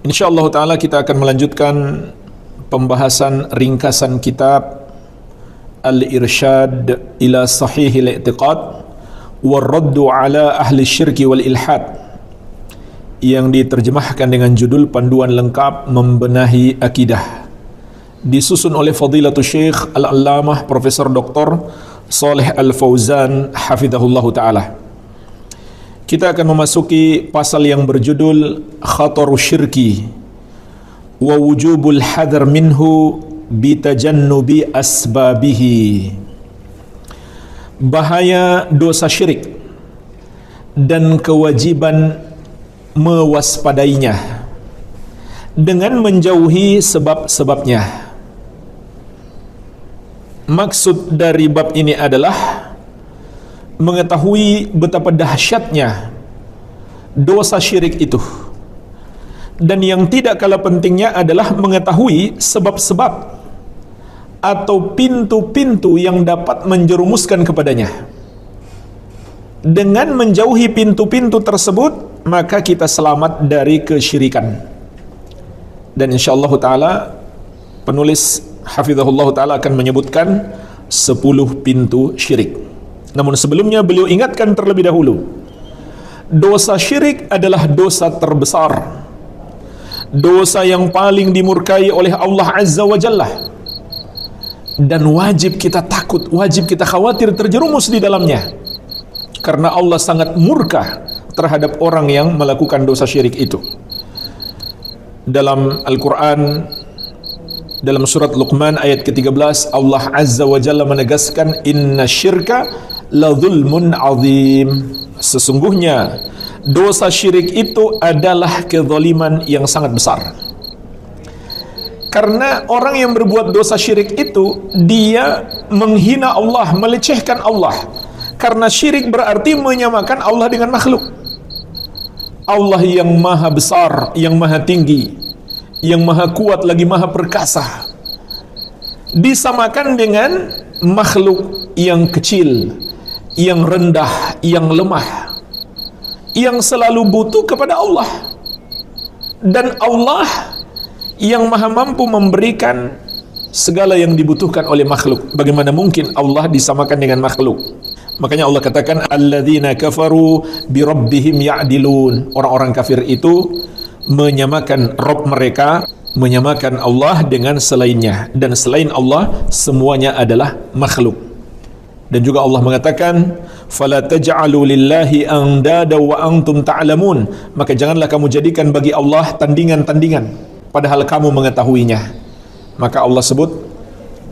InsyaAllah ta'ala kita akan melanjutkan pembahasan ringkasan kitab Al-Irsyad ila Sahihil I'tiqad Warraddu ala ahli syirki wal ilhad, yang diterjemahkan dengan judul Panduan Lengkap Membenahi Akidah, disusun oleh Fadilatul Syekh Al-Allamah Profesor Dr. Shalih Al-Fauzan hafizahullahu ta'ala. Kita akan memasuki pasal yang berjudul Khatarus Syirki wa wujubul hadar minhu bitajannubi asbabihi. Bahaya dosa syirik dan kewajiban mewaspadainya dengan menjauhi sebab-sebabnya. Maksud dari bab ini adalah mengetahui betapa dahsyatnya dosa syirik itu, dan yang tidak kalah pentingnya adalah mengetahui sebab-sebab atau pintu-pintu yang dapat menjerumuskan kepadanya. Dengan menjauhi pintu-pintu tersebut, maka kita selamat dari kesyirikan. Dan insyaallah ta'ala penulis hafizahullah ta'ala akan menyebutkan 10 pintu syirik. Namun sebelumnya beliau ingatkan terlebih dahulu, dosa syirik adalah dosa terbesar, dosa yang paling dimurkai oleh Allah Azza wa Jalla, dan wajib kita takut, wajib kita khawatir terjerumus di dalamnya, karena Allah sangat murka terhadap orang yang melakukan dosa syirik itu. Dalam Al-Quran, dalam surat Luqman ayat ke-13, Allah Azza wa Jalla menegaskan, inna syirka la zulmun azim. Sesungguhnya dosa syirik itu adalah kezaliman yang sangat besar. Karena orang yang berbuat dosa syirik itu, dia menghina Allah, melecehkan Allah. Karena syirik berarti menyamakan Allah dengan makhluk. Allah yang maha besar, yang maha tinggi, yang maha kuat lagi maha perkasa, disamakan dengan makhluk yang kecil, yang rendah, yang lemah, yang selalu butuh kepada Allah. Dan Allah yang maha mampu memberikan segala yang dibutuhkan oleh makhluk. Bagaimana mungkin Allah disamakan dengan makhluk? Makanya Allah katakan, alladzina kafaru bi rabbihim ya'dilun. Orang-orang kafir itu menyamakan Rabb mereka, menyamakan Allah dengan selainnya, dan selain Allah semuanya adalah makhluk. Dan juga Allah mengatakan, fala taj'alu lillahi andada wa antum ta'lamun. Maka janganlah kamu jadikan bagi Allah tandingan-tandingan padahal kamu mengetahuinya. Maka Allah sebut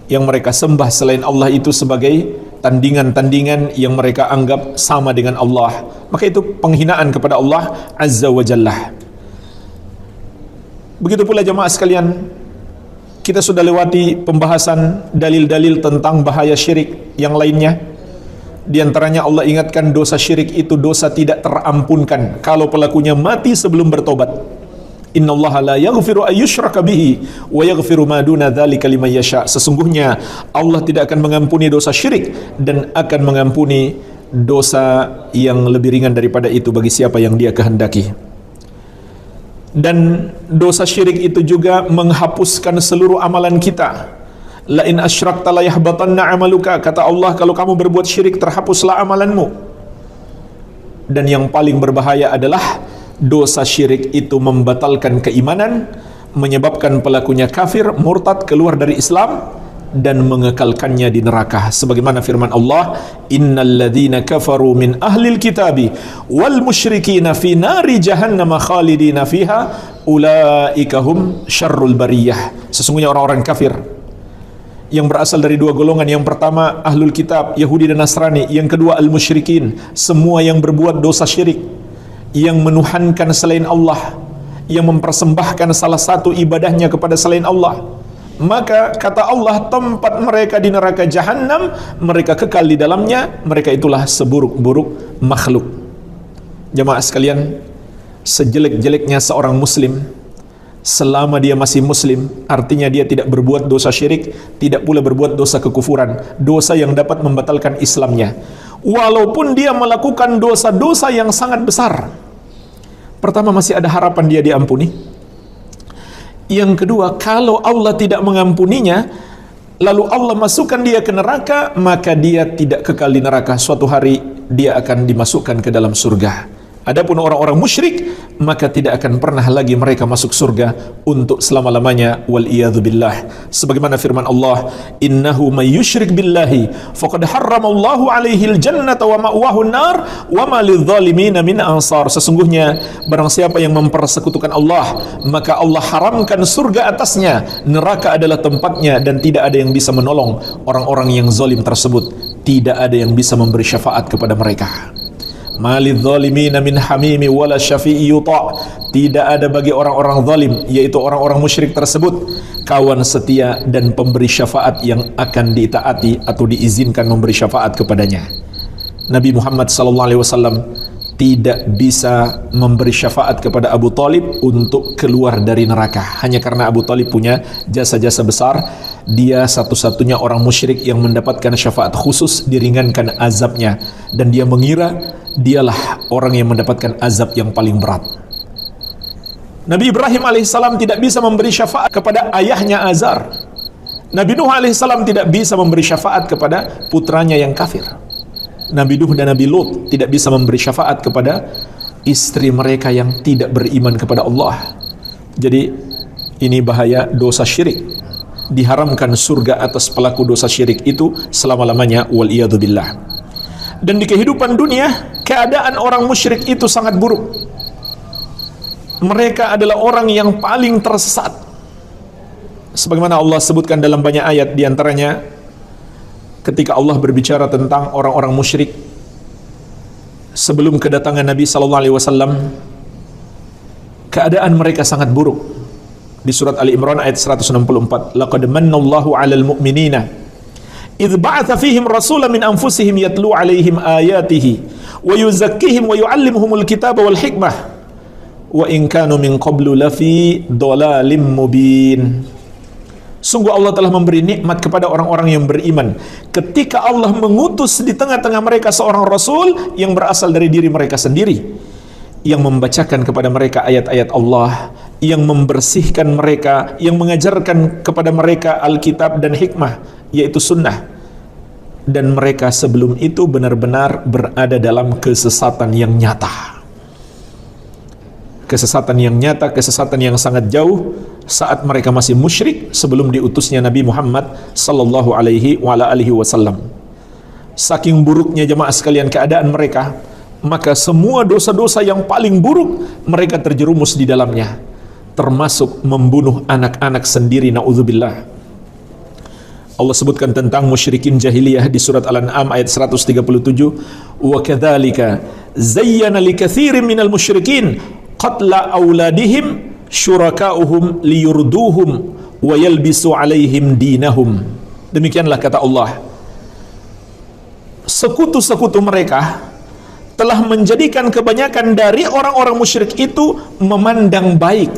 yang mereka sembah selain Allah itu sebagai tandingan-tandingan yang mereka anggap sama dengan Allah. Maka itu penghinaan kepada Allah Azza wa Jalla. Begitu pula jemaah sekalian, kita sudah lewati pembahasan dalil-dalil tentang bahaya syirik yang lainnya. Di antaranya Allah ingatkan dosa syirik itu dosa tidak terampunkan kalau pelakunya mati sebelum bertobat. Innallaha la yaghfiru ayyushraka bihi wa yaghfiru ma duna dzalika liman yasha. Sesungguhnya Allah tidak akan mengampuni dosa syirik dan akan mengampuni dosa yang lebih ringan daripada itu bagi siapa yang Dia kehendaki. Dan dosa syirik itu juga menghapuskan seluruh amalan kita. La in asyrakta la yahbatanna amaluka. Kata Allah, kalau kamu berbuat syirik terhapuslah amalanmu. Dan yang paling berbahaya adalah dosa syirik itu membatalkan keimanan, menyebabkan pelakunya kafir, murtad, keluar dari Islam, dan mengekalkannya di neraka. Sebagaimana firman Allah, innal ladzina kafaru min ahlil kitabi wal musyrikina fi nari jahannam khalidina fiha ulaika hum syarrul bariyah. Sesungguhnya orang-orang kafir yang berasal dari dua golongan, yang pertama ahlul kitab, Yahudi dan Nasrani, yang kedua al musyrikin, semua yang berbuat dosa syirik, yang menuhankan selain Allah, yang mempersembahkan salah satu ibadahnya kepada selain Allah. Maka kata Allah, tempat mereka di neraka jahanam, mereka kekal di dalamnya, mereka itulah seburuk-buruk makhluk. Jemaah sekalian, sejelek-jeleknya seorang muslim, selama dia masih muslim, artinya dia tidak berbuat dosa syirik, tidak pula berbuat dosa kekufuran, dosa yang dapat membatalkan Islamnya. Walaupun dia melakukan dosa-dosa yang sangat besar, pertama masih ada harapan dia diampuni. Yang kedua, kalau Allah tidak mengampuninya, lalu Allah masukkan dia ke neraka, maka dia tidak kekal di neraka. Suatu hari dia akan dimasukkan ke dalam surga. Adapun orang-orang musyrik, maka tidak akan pernah lagi mereka masuk surga untuk selama-lamanya, wal iyadzu billah. Sebagaimana firman Allah, innahu may yusyrik billahi faqad harramallahu alaihi aljannata wa ma'wahu an-nar wa ma lidh-dhalimin min ansar. Sesungguhnya barang siapa yang mempersekutukan Allah, maka Allah haramkan surga atasnya, neraka adalah tempatnya, dan tidak ada yang bisa menolong orang-orang yang zalim tersebut. Tidak ada yang bisa memberi syafaat kepada mereka. Malidh zalimina min hamimi wala syafi'i yuta'. Tidak ada bagi orang-orang zalim, yaitu orang-orang musyrik tersebut, kawan setia dan pemberi syafaat yang akan ditaati atau diizinkan memberi syafaat kepadanya. Nabi Muhammad SAW tidak bisa memberi syafaat kepada Abu Talib untuk keluar dari neraka, hanya karena Abu Talib punya jasa-jasa besar. Dia satu-satunya orang musyrik yang mendapatkan syafaat khusus, diringankan azabnya, dan dia mengira dialah orang yang mendapatkan azab yang paling berat. Nabi Ibrahim alaihissalam tidak bisa memberi syafaat kepada ayahnya Azar. Nabi Nuh alaihissalam tidak bisa memberi syafaat kepada putranya yang kafir. Nabi Nuh dan Nabi Lut tidak bisa memberi syafaat kepada istri mereka yang tidak beriman kepada Allah. Jadi ini bahaya dosa syirik. Diharamkan surga atas pelaku dosa syirik itu selama-lamanya, wal iyadzu billah. Dan di kehidupan dunia, keadaan orang musyrik itu sangat buruk. Mereka adalah orang yang paling tersesat. Sebagaimana Allah sebutkan dalam banyak ayat, diantaranya ketika Allah berbicara tentang orang-orang musyrik sebelum kedatangan Nabi SAW, keadaan mereka sangat buruk. Di surat Ali Imran ayat 164, laqad mannallahu 'alal mu'minina idh ba'atha fihim rasulan min anfusihim yatlu 'alaihim ayatihi wa yuzakkihim wa yu'allimuhumul kitaba wal hikmah wa in kanu min qablu lafi dhalalim mubin. Sungguh Allah telah memberi nikmat kepada orang-orang yang beriman ketika Allah mengutus di tengah-tengah mereka seorang rasul yang berasal dari diri mereka sendiri, yang membacakan kepada mereka ayat-ayat Allah, yang membersihkan mereka, yang mengajarkan kepada mereka Alkitab dan hikmah, yaitu sunnah. Dan mereka sebelum itu benar-benar berada dalam kesesatan yang nyata. Kesesatan yang nyata, kesesatan yang sangat jauh saat mereka masih musyrik sebelum diutusnya Nabi Muhammad sallallahu alaihi wasallam. Saking buruknya jemaah sekalian keadaan mereka, maka semua dosa-dosa yang paling buruk mereka terjerumus di dalamnya, termasuk membunuh anak-anak sendiri, na'udzubillah. Allah sebutkan tentang musyrikin jahiliyah di surat Al-An'am ayat 137, wa kadzalika zayyana likatsirin minal musyrikin qatla auladihim syuraka'uhum liyurduhum wa yalbisu alaihim dinahum. Demikianlah kata Allah, sekutu-sekutu mereka telah menjadikan kebanyakan dari orang-orang musyrik itu memandang baik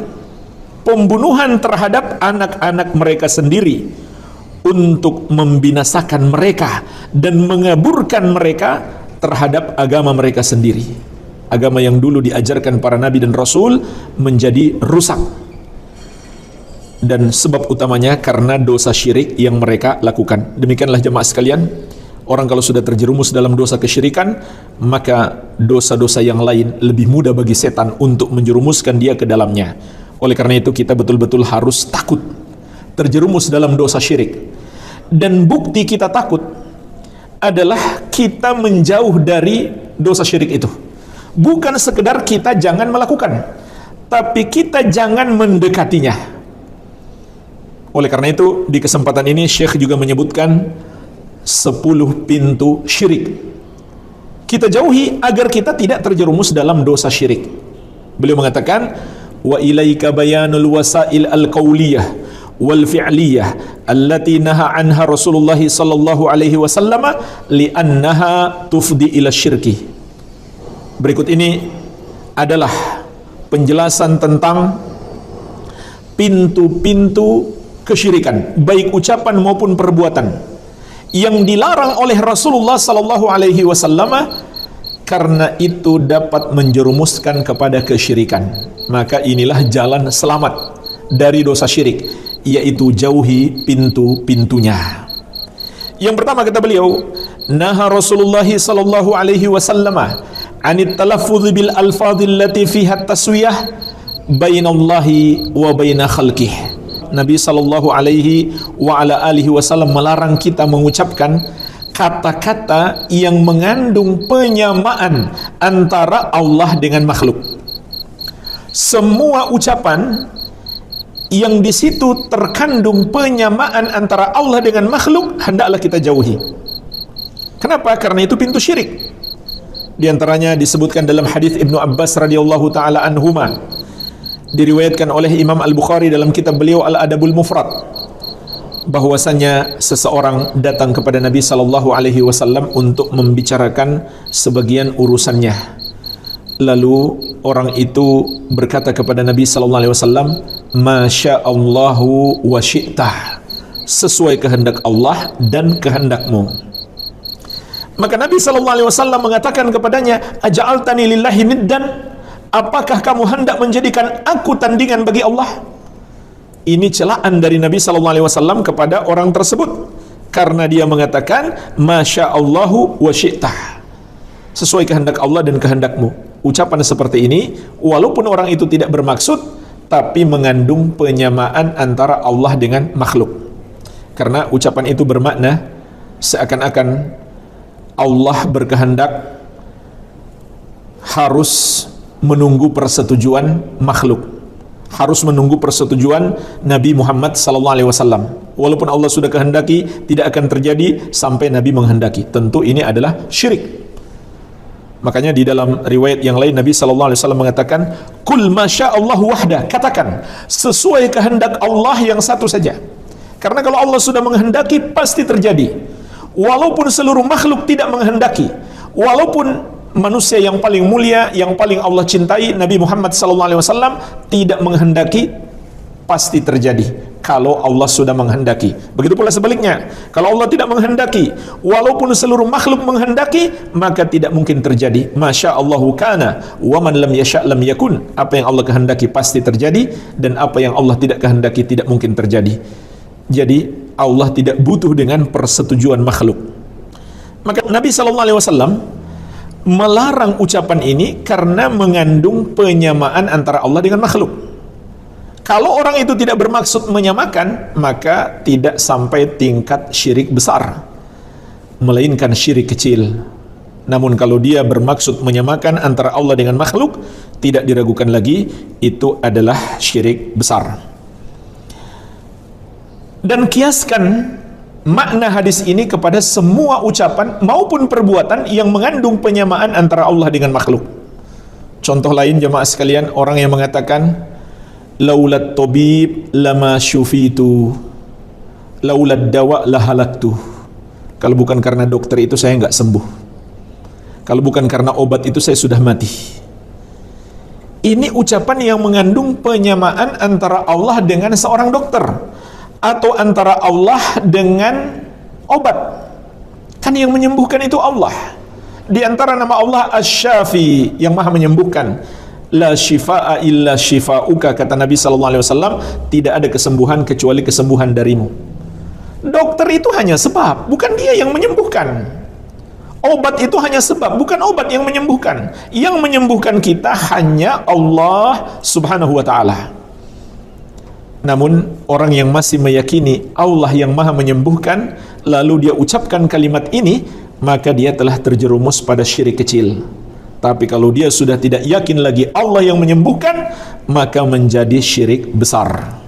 pembunuhan terhadap anak-anak mereka sendiri untuk membinasakan mereka dan mengaburkan mereka terhadap agama mereka sendiri. Agama yang dulu diajarkan para nabi dan rasul menjadi rusak. Dan sebab utamanya karena dosa syirik yang mereka lakukan. Demikianlah jemaah sekalian, orang kalau sudah terjerumus dalam dosa kesyirikan, maka dosa-dosa yang lain lebih mudah bagi setan untuk menjerumuskan dia ke dalamnya. Oleh karena itu kita betul-betul harus takut terjerumus dalam dosa syirik. Dan bukti kita takut adalah kita menjauh dari dosa syirik itu. Bukan sekedar kita jangan melakukan, tapi kita jangan mendekatinya. Oleh karena itu di kesempatan ini Syekh juga menyebutkan 10 pintu syirik. Kita jauhi agar kita tidak terjerumus dalam dosa syirik. Beliau mengatakan, wa ilaika bayanul wasail al-qauliyah wal fi'liyah allati naha anha Rasulullah sallallahu alaihi wasallam li'annaha tufdi ila syirki. Berikut ini adalah penjelasan tentang pintu-pintu kesyirikan, baik ucapan maupun perbuatan, yang dilarang oleh Rasulullah sallallahu alaihi wasallam karena itu dapat menjerumuskan kepada kesyirikan. Maka inilah jalan selamat dari dosa syirik, yaitu jauhi pintu-pintunya. Yang pertama kata beliau, naha Rasulullah sallallahu alaihi wasallam anit talaffuz bil alfadhil lati fiha taswiyah bainallahi wa baina khalqih. Nabi sallallahu alaihi wa ala alihi wasallam melarang kita mengucapkan kata-kata yang mengandung penyamaan antara Allah dengan makhluk. Semua ucapan yang di situ terkandung penyamaan antara Allah dengan makhluk, hendaklah kita jauhi. Kenapa? Karena itu pintu syirik. Di antaranya disebutkan dalam hadis Ibnu Abbas radhiyallahu taala anhuma, diriwayatkan oleh Imam Al-Bukhari dalam kitab beliau Al-Adabul Mufrad, bahwasanya seseorang datang kepada Nabi sallallahu alaihi wasallam untuk membicarakan sebagian urusannya. Lalu orang itu berkata kepada Nabi sallallahu alaihi wasallam, "Masyaallahu wa syi'tah." Sesuai kehendak Allah dan kehendakmu. Maka Nabi sallallahu alaihi wasallam mengatakan kepadanya, "Aja'altani lillahi niddan?" Apakah kamu hendak menjadikan aku tandingan bagi Allah? Ini celaan dari Nabi sallallahu alaihi wasallam kepada orang tersebut karena dia mengatakan masyaallahu wa syi'tah. Sesuai kehendak Allah dan kehendakmu. Ucapan seperti ini walaupun orang itu tidak bermaksud tapi mengandung penyamaan antara Allah dengan makhluk. Karena ucapan itu bermakna seakan-akan Allah berkehendak harus menunggu persetujuan makhluk, harus menunggu persetujuan Nabi Muhammad SAW. Walaupun Allah sudah kehendaki, tidak akan terjadi sampai Nabi menghendaki. Tentu ini adalah syirik. Makanya di dalam riwayat yang lain Nabi SAW mengatakan, "Kul masya'allahu wahdah." Katakan, sesuai kehendak Allah yang satu saja. Karena kalau Allah sudah menghendaki, pasti terjadi. Walaupun seluruh makhluk tidak menghendaki, walaupun manusia yang paling mulia, yang paling Allah cintai, Nabi Muhammad SAW tidak menghendaki, pasti terjadi kalau Allah sudah menghendaki. Begitu pula sebaliknya, kalau Allah tidak menghendaki, walaupun seluruh makhluk menghendaki, maka tidak mungkin terjadi. Masya Allahu kana wa man lam yasha' lam yakun. Apa yang Allah kehendaki pasti terjadi, dan apa yang Allah tidak kehendaki tidak mungkin terjadi. Jadi Allah tidak butuh dengan persetujuan makhluk. Maka Nabi SAW melarang ucapan ini karena mengandung penyamaan antara Allah dengan makhluk. Kalau orang itu tidak bermaksud menyamakan, maka tidak sampai tingkat syirik besar, melainkan syirik kecil. Namun kalau dia bermaksud menyamakan antara Allah dengan makhluk, tidak diragukan lagi, itu adalah syirik besar. Dan kiaskan makna hadis ini kepada semua ucapan maupun perbuatan yang mengandung penyamaan antara Allah dengan makhluk. Contoh lain jemaah sekalian, orang yang mengatakan laulat tabib lama syufitu, laulat dawa lahalaktu. Kalau bukan karena dokter itu saya nggak sembuh. Kalau bukan karena obat itu saya sudah mati. Ini ucapan yang mengandung penyamaan antara Allah dengan seorang dokter, atau antara Allah dengan obat. Kan yang menyembuhkan itu Allah. Di antara nama Allah Asy-Syafi, yang maha menyembuhkan. La syifaa illa syifauka, kata Nabi SAW, tidak ada kesembuhan kecuali kesembuhan darimu. Dokter itu hanya sebab, bukan dia yang menyembuhkan. Obat itu hanya sebab, bukan obat yang menyembuhkan. Yang menyembuhkan kita hanya Allah Subhanahu wa ta'ala. Namun orang yang masih meyakini Allah yang maha menyembuhkan, lalu dia ucapkan kalimat ini, maka dia telah terjerumus pada syirik kecil. Tapi kalau dia sudah tidak yakin lagi Allah yang menyembuhkan, maka menjadi syirik besar.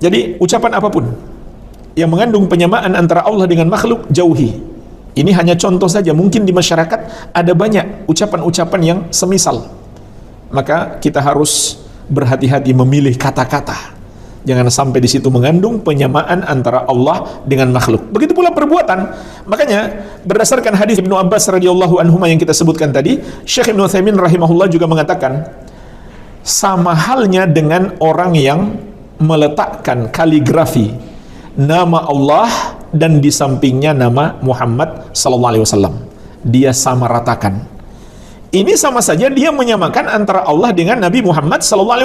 Jadi ucapan apapun yang mengandung penyamaan antara Allah dengan makhluk, jauhi. Ini hanya contoh saja, mungkin di masyarakat ada banyak ucapan-ucapan yang semisal. Maka kita harus berhati-hati memilih kata-kata. Jangan sampai di situ mengandung penyamaan antara Allah dengan makhluk. Begitu pula perbuatan. Makanya berdasarkan hadis Ibnu Abbas radhiyallahu anhu yang kita sebutkan tadi, Syekh Ibnu Utsaimin rahimahullah juga mengatakan, sama halnya dengan orang yang meletakkan kaligrafi nama Allah dan di sampingnya nama Muhammad sallallahu alaihi wasallam. Dia sama ratakan. Ini sama saja dia menyamakan antara Allah dengan Nabi Muhammad SAW.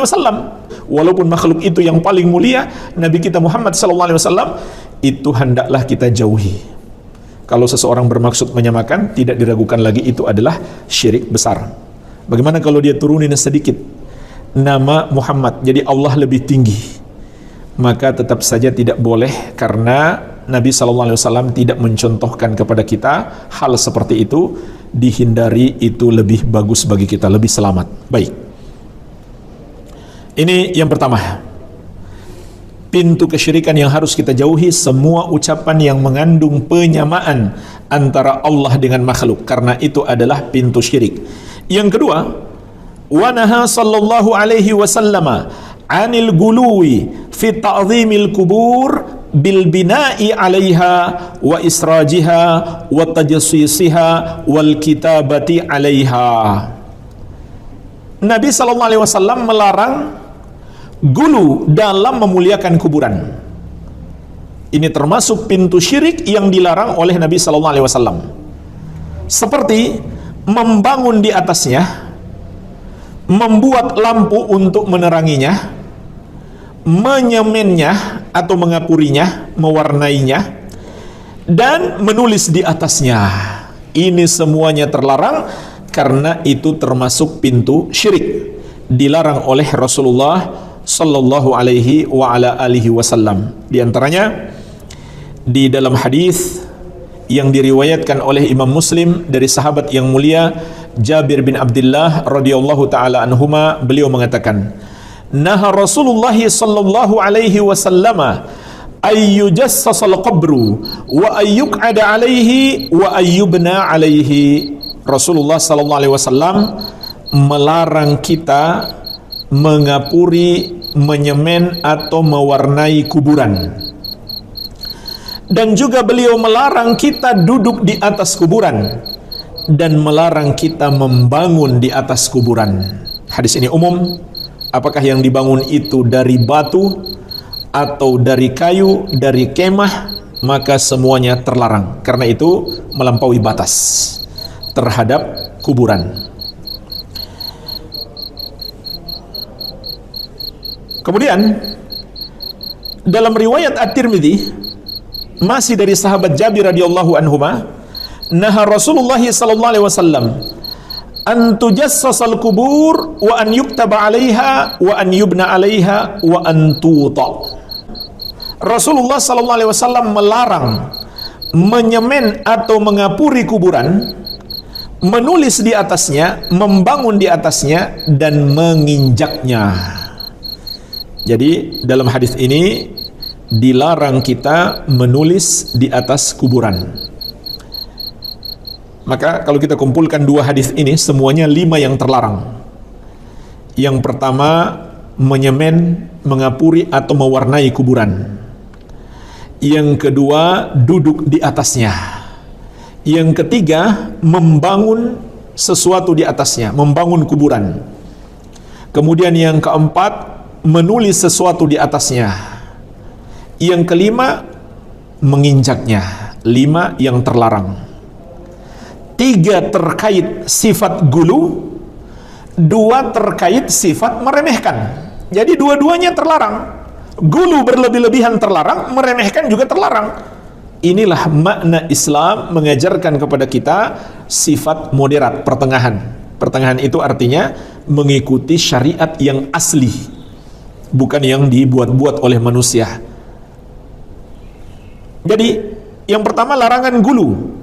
Walaupun makhluk itu yang paling mulia, Nabi kita Muhammad SAW, itu hendaklah kita jauhi. Kalau seseorang bermaksud menyamakan, tidak diragukan lagi itu adalah syirik besar. Bagaimana kalau dia turunin sedikit nama Muhammad, jadi Allah lebih tinggi, maka tetap saja tidak boleh, karena Nabi SAW tidak mencontohkan kepada kita hal seperti itu. Dihindari, itu lebih bagus bagi kita, lebih selamat. Baik, ini yang pertama, pintu kesyirikan yang harus kita jauhi, semua ucapan yang mengandung penyamaan antara Allah dengan makhluk, karena itu adalah pintu syirik. Yang kedua, wa naha sallallahu alaihi wasallama anil guluwi fi ta'zimil kubur bil bina'i 'alaiha wa israjiha wa tajassisiha wal kitabati 'alaiha. Nabi sallallahu alaihi wasallam melarang gulu dalam memuliakan kuburan. Ini termasuk pintu syirik yang dilarang oleh Nabi sallallahu alaihi wasallam. Seperti membangun di atasnya, membuat lampu untuk meneranginya, menyemennya atau mengapurinya, mewarnainya, dan menulis di atasnya. Ini semuanya terlarang karena itu termasuk pintu syirik, dilarang oleh Rasulullah sallallahu alaihi wa ala alihi wasallam. Di antaranya di dalam hadis yang diriwayatkan oleh Imam Muslim dari sahabat yang mulia Jabir bin Abdullah radhiyallahu taala anhuma, beliau mengatakan, naha Rasulullah sallallahu alaihi wasallam ayyujassasal qabru wa ayyuq'ada alaihi wa ayyubna alaihi. Rasulullah sallallahu alaihi wasallam melarang kita mengapuri, menyemen atau mewarnai kuburan. Dan juga beliau melarang kita duduk di atas kuburan dan melarang kita membangun di atas kuburan. Hadis ini umum. Apakah yang dibangun itu dari batu atau dari kayu, dari kemah, maka semuanya terlarang. Karena itu melampaui batas terhadap kuburan. Kemudian dalam riwayat At-Tirmidzi masih dari sahabat Jabir radhiyallahu anhuma, naha Rasulullah sallallahu alaihi wasallam an tujassasal kubur wa an yuktaba 'alaiha wa an yubna 'alaiha wa an tuta. Rasulullah sallallahu alaihi wasallam melarang menyemen atau mengapuri kuburan, menulis di atasnya, membangun di atasnya, dan menginjaknya. Jadi dalam hadis ini dilarang kita menulis di atas kuburan. Maka kalau kita kumpulkan dua hadis ini, semuanya 5 yang terlarang. Yang pertama, menyemen, mengapuri atau mewarnai kuburan. Yang kedua, duduk di atasnya. Yang ketiga, membangun sesuatu di atasnya, membangun kuburan. Kemudian yang keempat, menulis sesuatu di atasnya. Yang kelima, menginjaknya. 5 yang terlarang. 3 terkait sifat gulu, 2 terkait sifat meremehkan. Jadi dua-duanya terlarang. Gulu berlebih-lebihan terlarang, meremehkan juga terlarang. Inilah makna Islam mengajarkan kepada kita sifat moderat, pertengahan. Pertengahan itu artinya mengikuti syariat yang asli, bukan yang dibuat-buat oleh manusia. Jadi yang pertama larangan gulu,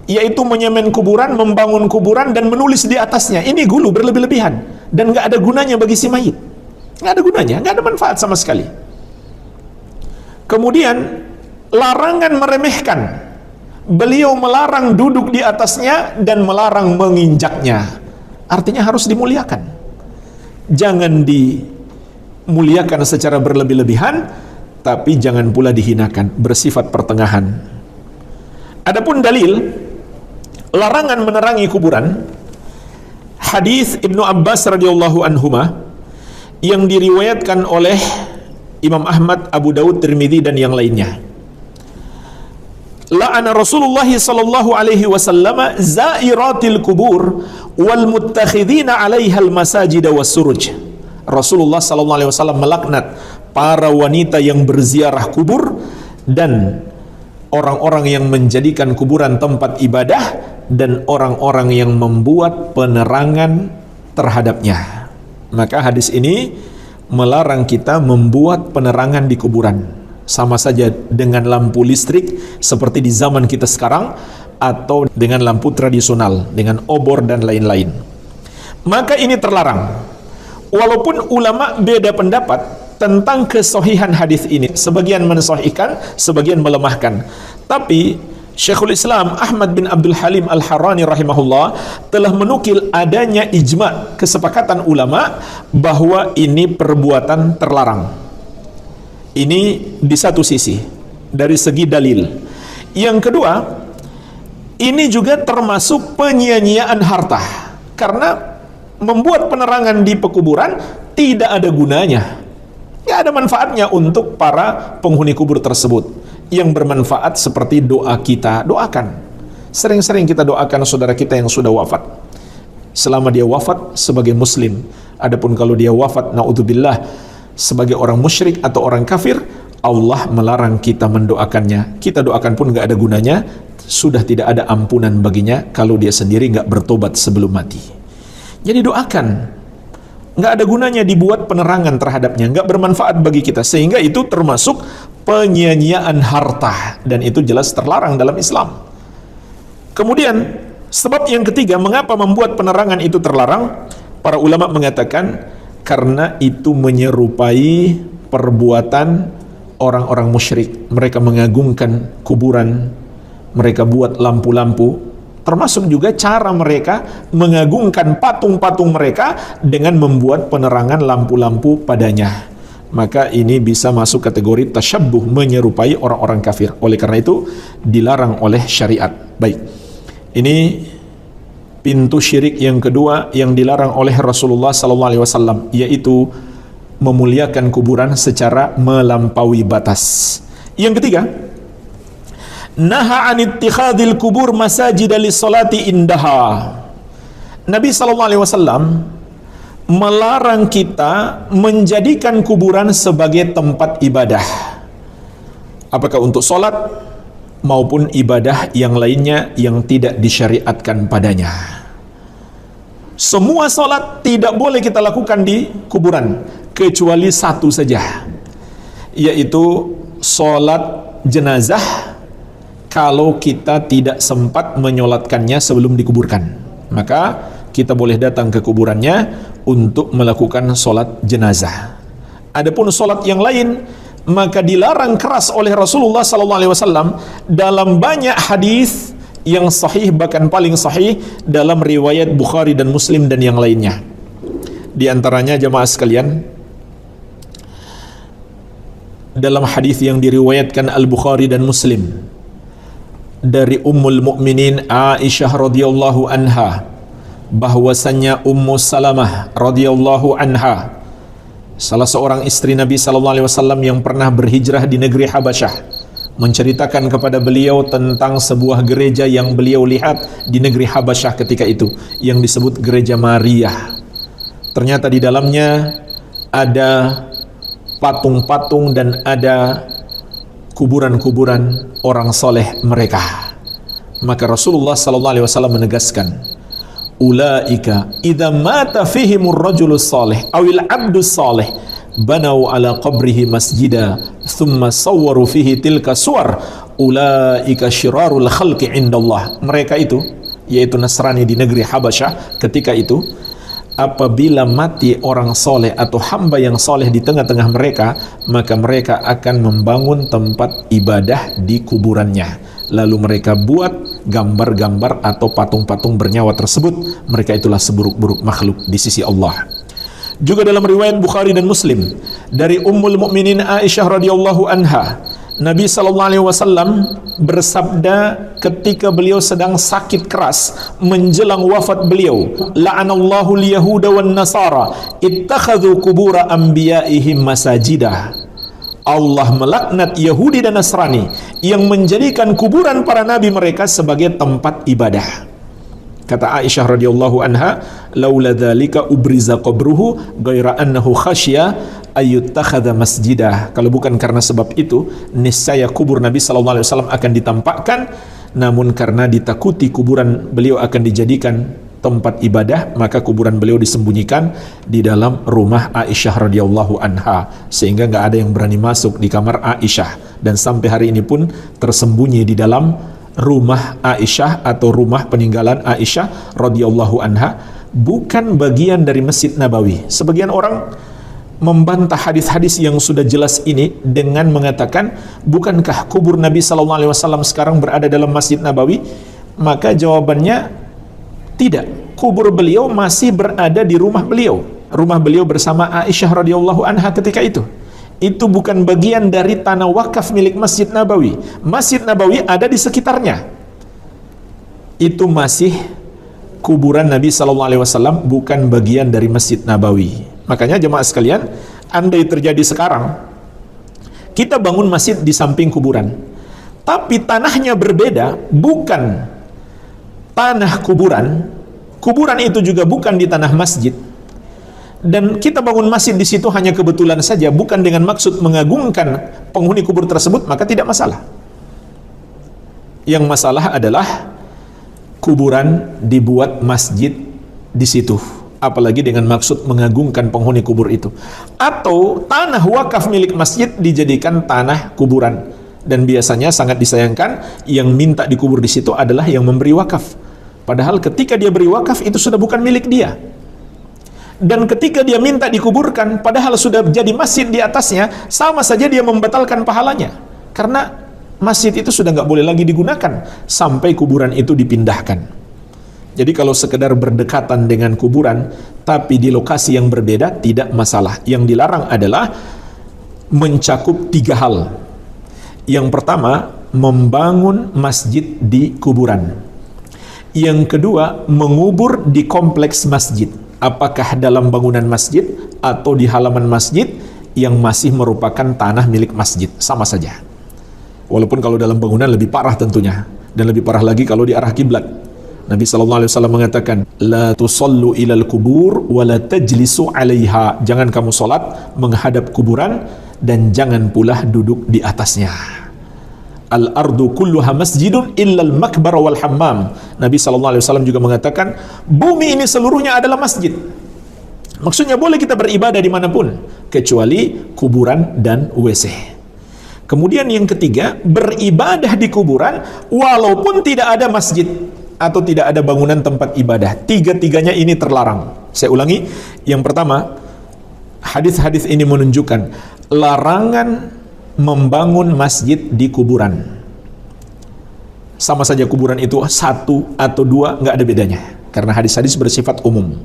yaitu menyemen kuburan, membangun kuburan, dan menulis di atasnya. Ini gulu berlebih-lebihan dan nggak ada gunanya bagi si mayit. Nggak ada gunanya, nggak ada manfaat sama sekali. Kemudian larangan meremehkan. Beliau melarang duduk di atasnya dan melarang menginjaknya. Artinya harus dimuliakan. Jangan dimuliakan secara berlebih-lebihan, tapi jangan pula dihinakan, bersifat pertengahan. Adapun dalil larangan menerangi kuburan, hadis Ibnu Abbas radhiyallahu anhuma yang diriwayatkan oleh Imam Ahmad, Abu Daud, Tirmidzi dan yang lainnya. la'ana Rasulullah sallallahu alaihi wasallam zairatil kubur wal muttakhidina 'alaiha al masajid was suruj. Rasulullah sallallahu alaihi wasallam melaknat para wanita yang berziarah kubur dan orang-orang yang menjadikan kuburan tempat ibadah dan orang-orang yang membuat penerangan terhadapnya. Maka hadis ini melarang kita membuat penerangan di kuburan, sama saja dengan lampu listrik seperti di zaman kita sekarang atau dengan lampu tradisional dengan obor dan lain-lain. Maka ini terlarang. Walaupun ulama beda pendapat tentang kesahihan hadis ini, sebagian mensahihkan, sebagian melemahkan. Tapi Syekhul Islam Ahmad bin Abdul Halim Al-Harrani rahimahullah telah menukil adanya ijma', kesepakatan ulama bahwa ini perbuatan terlarang. Ini di satu sisi dari segi dalil. Yang kedua, ini juga termasuk penyia-nyiaan harta, karena membuat penerangan di pekuburan tidak ada gunanya, tidak ada manfaatnya untuk para penghuni kubur tersebut. Yang bermanfaat seperti doa kita, doakan. Sering-sering kita doakan saudara kita yang sudah wafat, selama dia wafat sebagai muslim. Adapun kalau dia wafat naudzubillah sebagai orang musyrik atau orang kafir, Allah melarang kita mendoakannya. Kita doakan pun gak ada gunanya, sudah tidak ada ampunan baginya kalau dia sendiri gak bertobat sebelum mati. Jadi doakan, gak ada gunanya dibuat penerangan terhadapnya, gak bermanfaat bagi kita, sehingga itu termasuk penyia-nyiaan harta, dan itu jelas terlarang dalam Islam. Kemudian sebab yang ketiga, mengapa membuat penerangan itu terlarang? Para ulama mengatakan karena itu menyerupai perbuatan orang-orang musyrik. Mereka mengagungkan kuburan, mereka buat lampu-lampu, termasuk juga cara mereka mengagungkan patung-patung mereka dengan membuat penerangan lampu-lampu padanya. Maka ini bisa masuk kategori tasyabbuh, menyerupai orang-orang kafir. Oleh karena itu dilarang oleh syariat. Baik, ini pintu syirik yang kedua yang dilarang oleh Rasulullah SAW, yaitu memuliakan kuburan secara melampaui batas. Yang ketiga, naha an ittikhadil kubur masajid lis-salati indaha. Nabi SAW melarang kita menjadikan kuburan sebagai tempat ibadah, apakah untuk sholat maupun ibadah yang lainnya yang tidak disyariatkan padanya. Semua sholat tidak boleh kita lakukan di kuburan, kecuali satu saja, yaitu sholat jenazah kalau kita tidak sempat menyolatkannya sebelum dikuburkan. Maka kita boleh datang ke kuburannya untuk melakukan sholat jenazah. Adapun sholat yang lain, maka dilarang keras oleh Rasulullah SAW dalam banyak hadis yang sahih, bahkan paling sahih dalam riwayat Bukhari dan Muslim dan yang lainnya. Di antaranya jemaah sekalian, dalam hadis yang diriwayatkan Al-Bukhari dan Muslim dari Ummul Mukminin Aisyah radhiyallahu anha, bahwasannya Ummu Salamah radhiyallahu anha, salah seorang istri Nabi SAW yang pernah berhijrah di negeri Habasyah, menceritakan kepada beliau tentang sebuah gereja yang beliau lihat di negeri Habasyah ketika itu, yang disebut Gereja Maria. Ternyata di dalamnya ada patung-patung dan ada kuburan-kuburan orang soleh mereka. Maka Rasulullah SAW menegaskan, ulaika idza mata fihimur rajulus salih awil abdus salih banau ala qabrihi masjida thumma sawwaru fihi tilka suwar ulaika syirarul khalqi indallah. Mereka itu, yaitu Nasrani di negeri Habasyah ketika itu, apabila mati orang soleh atau hamba yang soleh di tengah-tengah mereka, maka mereka akan membangun tempat ibadah di kuburannya. Lalu mereka buat gambar-gambar atau patung-patung bernyawa tersebut. Mereka itulah seburuk-buruk makhluk di sisi Allah. Juga dalam riwayat Bukhari dan Muslim dari Ummul Mukminin Aisyah radhiyallahu anha, Nabi SAW bersabda ketika beliau sedang sakit keras menjelang wafat beliau, la'anallahu al-yahuda wan nasara ittakhadhu qubura anbiya'ihim masajidah. Allah melaknat Yahudi dan Nasrani yang menjadikan kuburan para nabi mereka sebagai tempat ibadah. Kata Aisyah radhiyallahu anha, laula dzalika ubriza qabruhu ghaira annahu khasya ayyuttakhadha masjidah. Kalau bukan karena sebab itu, niscaya kubur Nabi sallallahu alaihi wasallam akan ditampakkan, namun karena ditakuti kuburan beliau akan dijadikan tempat ibadah, maka kuburan beliau disembunyikan di dalam rumah Aisyah radhiyallahu anha, sehingga nggak ada yang berani masuk di kamar Aisyah, dan sampai hari ini pun tersembunyi di dalam rumah Aisyah atau rumah peninggalan Aisyah radhiyallahu anha, bukan bagian dari Masjid Nabawi. Sebagian orang membantah hadis-hadis yang sudah jelas ini dengan mengatakan, bukankah kubur Nabi sallallahu alaihi wasallam sekarang berada dalam Masjid Nabawi? Maka jawabannya tidak. Kubur beliau masih berada di rumah beliau bersama Aisyah radhiyallahu anha ketika itu. Itu bukan bagian dari tanah wakaf milik Masjid Nabawi. Masjid Nabawi ada di sekitarnya. Itu masih kuburan Nabi SAW, bukan bagian dari Masjid Nabawi. Makanya jemaah sekalian, andai terjadi sekarang kita bangun masjid di samping kuburan, tapi tanahnya berbeda, bukan tanah kuburan, kuburan itu juga bukan di tanah masjid, dan kita bangun masjid di situ hanya kebetulan saja, bukan dengan maksud mengagungkan penghuni kubur tersebut, maka tidak masalah. Yang masalah adalah kuburan dibuat masjid di situ, apalagi dengan maksud mengagungkan penghuni kubur itu, atau tanah wakaf milik masjid dijadikan tanah kuburan. Dan biasanya sangat disayangkan yang minta dikubur di situ adalah yang memberi wakaf. Padahal ketika dia beri wakaf itu sudah bukan milik dia. Dan ketika dia minta dikuburkan, padahal sudah jadi masjid di atasnya, sama saja dia membatalkan pahalanya. Karena masjid itu sudah nggak boleh lagi digunakan sampai kuburan itu dipindahkan. Jadi kalau sekedar berdekatan dengan kuburan, tapi di lokasi yang berbeda, tidak masalah. Yang dilarang adalah mencakup 3 hal. Yang pertama, membangun masjid di kuburan. Yang kedua, mengubur di kompleks masjid, apakah dalam bangunan masjid atau di halaman masjid yang masih merupakan tanah milik masjid, sama saja. Walaupun kalau dalam bangunan lebih parah tentunya, dan lebih parah lagi kalau di arah kiblat. Nabi SAW mengatakan, la tusallu ilal kubur wa la tajlisu alaiha. Jangan kamu salat menghadap kuburan dan jangan pula duduk di atasnya. Al-ardu kulluha masjidun illal makbar wal hammam. Nabi SAW juga mengatakan, bumi ini seluruhnya adalah masjid. Maksudnya boleh kita beribadah dimanapun, kecuali kuburan dan WC. Kemudian yang ketiga, beribadah di kuburan walaupun tidak ada masjid atau tidak ada bangunan tempat ibadah. Tiga-tiganya ini terlarang. Saya ulangi, yang pertama, hadis-hadis ini menunjukkan larangan membangun masjid di kuburan. Sama saja kuburan itu 1 atau 2, nggak ada bedanya. Karena hadis-hadis bersifat umum.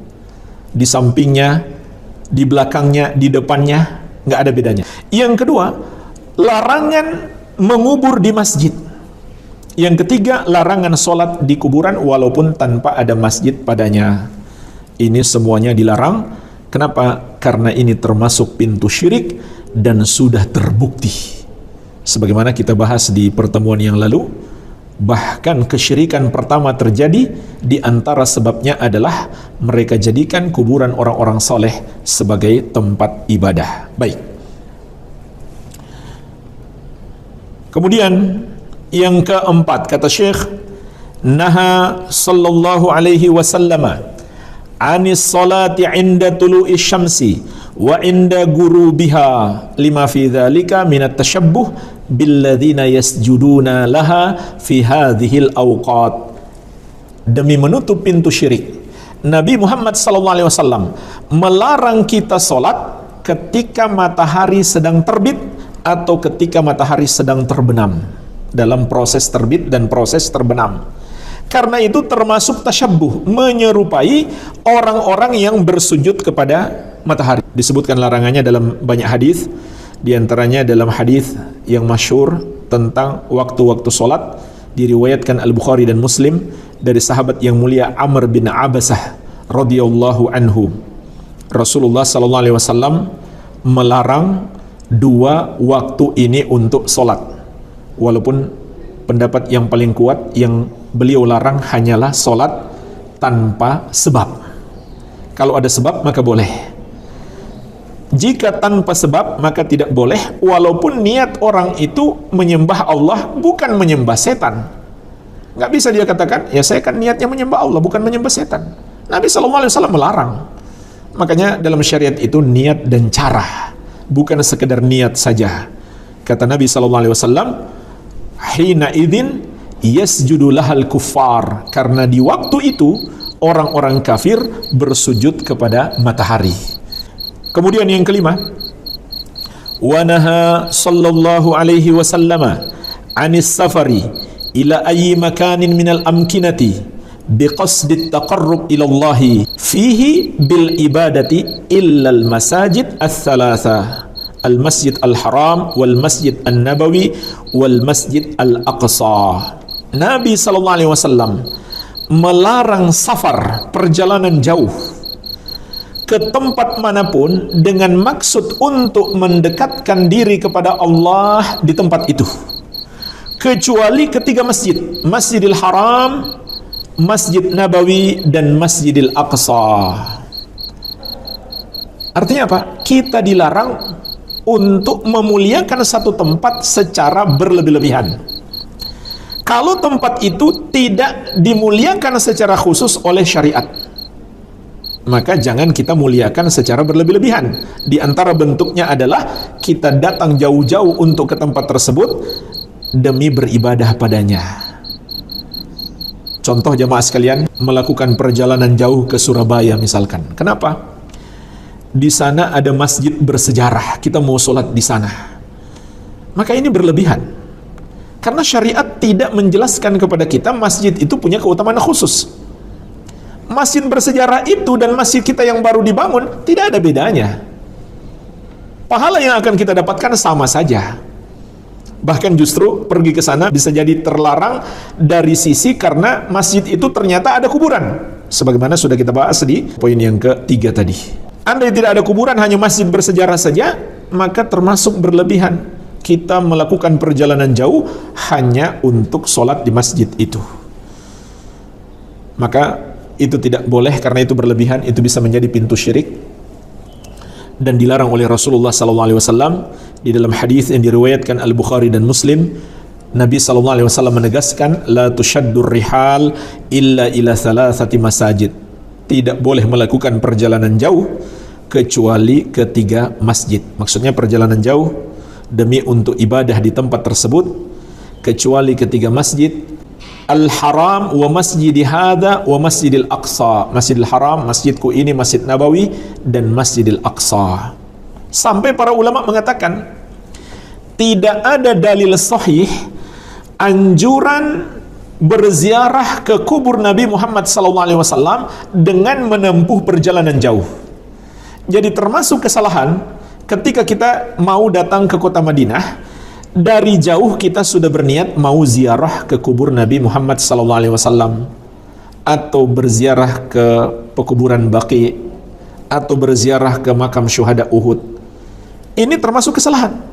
Di sampingnya, di belakangnya, di depannya, nggak ada bedanya. Yang kedua, larangan mengubur di masjid. Yang ketiga, larangan sholat di kuburan walaupun tanpa ada masjid padanya. Ini semuanya dilarang. Kenapa? Karena ini termasuk pintu syirik dan sudah terbukti. Sebagaimana kita bahas di pertemuan yang lalu, bahkan kesyirikan pertama terjadi, di antara sebabnya adalah mereka jadikan kuburan orang-orang soleh sebagai tempat ibadah. Baik. Kemudian yang keempat, kata Syekh, naha sallallahu alaihi wasallama anis salati inda tulu'i syamsi wa inda gurubiha lima fi dzalika minat tashabbuh billadzina yasjuduna laha fi hadhil awqat. Demi menutup pintu syirik, Nabi Muhammad SAW melarang kita sholat ketika matahari sedang terbit atau ketika matahari sedang terbenam, dalam proses terbit dan proses terbenam. Karena itu termasuk tasyabbuh, menyerupai orang-orang yang bersujud kepada matahari. Disebutkan larangannya dalam banyak hadis, di antaranya dalam hadis yang masyhur tentang waktu-waktu sholat, diriwayatkan Al-Bukhari dan Muslim dari sahabat yang mulia Amr bin Abasah radhiyallahu anhu. Rasulullah SAW melarang dua waktu ini untuk sholat. Walaupun pendapat yang paling kuat yang beliau larang hanyalah sholat tanpa sebab. Kalau ada sebab maka boleh. Jika tanpa sebab maka tidak boleh, walaupun niat orang itu menyembah Allah bukan menyembah setan. Nggak bisa dia katakan, ya saya kan niatnya menyembah Allah bukan menyembah setan. Nabi SAW melarang. Makanya dalam syariat itu niat dan cara, bukan sekedar niat saja. Kata Nabi SAW, hina idzin yasjudu lahal kuffar, karena di waktu itu orang-orang kafir bersujud kepada matahari. Kemudian yang kelima, wa naha sallallahu alaihi wasallama anis safari ila ayyi makanin minal amkinati biqasdi taqarrub ila Allah fihi bil ibadati illa al masajid al-thalatha, al masjid al-haram wal masjid an-nabawi wal masjid al-aqsa. Nabi sallallahu alaihi wasallam melarang safar, perjalanan jauh, ke tempat manapun dengan maksud untuk mendekatkan diri kepada Allah di tempat itu, kecuali ketiga masjid, Masjidil Haram, Masjid Nabawi, dan Masjidil Aqsa. Artinya apa? Kita dilarang untuk memuliakan satu tempat secara berlebih-lebihan. Kalau tempat itu tidak dimuliakan secara khusus oleh syariat, maka jangan kita muliakan secara berlebih-lebihan. Di antara bentuknya adalah kita datang jauh-jauh untuk ke tempat tersebut demi beribadah padanya. Contoh jamaah sekalian, melakukan perjalanan jauh ke Surabaya misalkan. Kenapa? Di sana ada masjid bersejarah, kita mau sholat di sana. Maka ini berlebihan. Karena syariat tidak menjelaskan kepada kita masjid itu punya keutamaan khusus. Masjid bersejarah itu dan masjid kita yang baru dibangun tidak ada bedanya. Pahala yang akan kita dapatkan sama saja. Bahkan justru pergi ke sana bisa jadi terlarang dari sisi karena masjid itu ternyata ada kuburan. Sebagaimana sudah kita bahas di poin yang ketiga tadi. Andai tidak ada kuburan, hanya masjid bersejarah saja, maka termasuk berlebihan kita melakukan perjalanan jauh hanya untuk sholat di masjid itu. Maka itu tidak boleh, karena itu berlebihan, itu bisa menjadi pintu syirik dan dilarang oleh Rasulullah SAW. Di dalam hadis yang diriwayatkan Al-Bukhari dan Muslim, Nabi SAW menegaskan, la tushaddur rihal illa ila thalathati masajid, tidak boleh melakukan perjalanan jauh kecuali ketiga masjid. Maksudnya perjalanan jauh demi untuk ibadah di tempat tersebut kecuali ketiga masjid, Al-Haram wa masjidi hadha wa masjidil Aqsa. Masjidil Haram, masjidku ini, Masjid Nabawi, dan Masjidil Aqsa. Sampai para ulama mengatakan tidak ada dalil sahih anjuran berziarah ke kubur Nabi Muhammad SAW dengan menempuh perjalanan jauh. Jadi termasuk kesalahan ketika kita mau datang ke kota Madinah, dari jauh kita sudah berniat mau ziarah ke kubur Nabi Muhammad SAW, atau berziarah ke pekuburan Baqi, atau berziarah ke makam syuhada Uhud. Ini termasuk kesalahan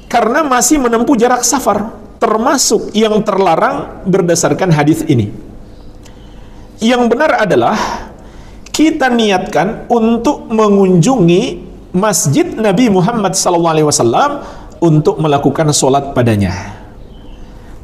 karena masih menempuh jarak safar, termasuk yang terlarang berdasarkan hadis ini. Yang benar adalah kita niatkan untuk mengunjungi Masjid Nabi Muhammad SAW untuk melakukan sholat padanya.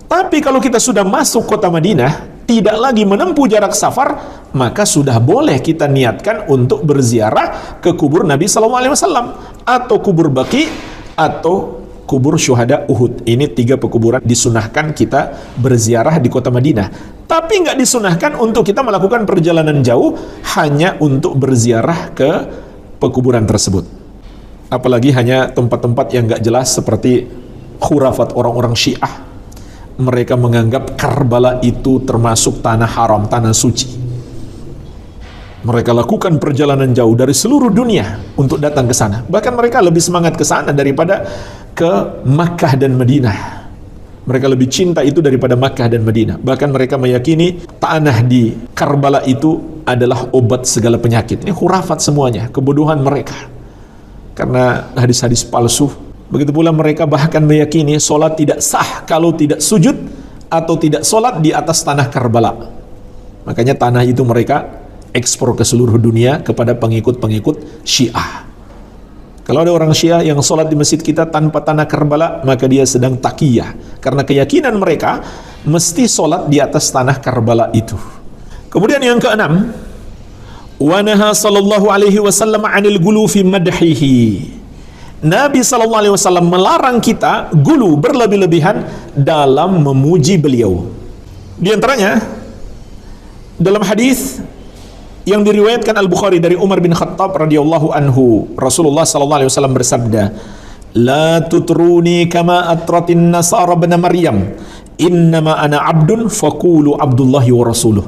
Tapi kalau kita sudah masuk kota Madinah, tidak lagi menempuh jarak safar, maka sudah boleh kita niatkan untuk berziarah ke kubur Nabi SAW, atau kubur Baqi, atau kubur syuhada Uhud. Ini 3 pekuburan disunahkan kita berziarah di kota Madinah. Tapi nggak disunahkan untuk kita melakukan perjalanan jauh hanya untuk berziarah ke pekuburan tersebut. Apalagi hanya tempat-tempat yang nggak jelas seperti khurafat orang-orang Syiah. Mereka menganggap Karbala itu termasuk tanah haram, tanah suci. Mereka lakukan perjalanan jauh dari seluruh dunia untuk datang ke sana. Bahkan mereka lebih semangat ke sana daripada ke Makkah dan Madinah. Mereka lebih cinta itu daripada Makkah dan Madinah. Bahkan mereka meyakini tanah di Karbala itu adalah obat segala penyakit. Ini khurafat semuanya, kebodohan mereka. karena hadis-hadis palsu. Begitu pula mereka bahkan meyakini solat tidak sah kalau tidak sujud atau tidak solat di atas tanah Karbala. Makanya tanah itu mereka ekspor ke seluruh dunia kepada pengikut-pengikut Syiah. Kalau ada orang Syiah yang solat di masjid kita tanpa tanah Karbala, maka dia sedang taqiyah, karena keyakinan mereka mesti solat di atas tanah Karbala itu. Kemudian yang keenam, wa naha sallallahu alaihi wasallam 'anil gulu fi madhihi. Nabi sallallahu alaihi wasallam melarang kita gulu, berlebih-lebihan dalam memuji beliau. Di antaranya dalam hadis yang diriwayatkan Al-Bukhari dari Umar bin Khattab radhiyallahu anhu, Rasulullah sallallahu alaihi wasallam bersabda, "La tutruni kama atratin nasara ibn Maryam, innama ana 'abdun faqulu Abdullahi wa rasuluh."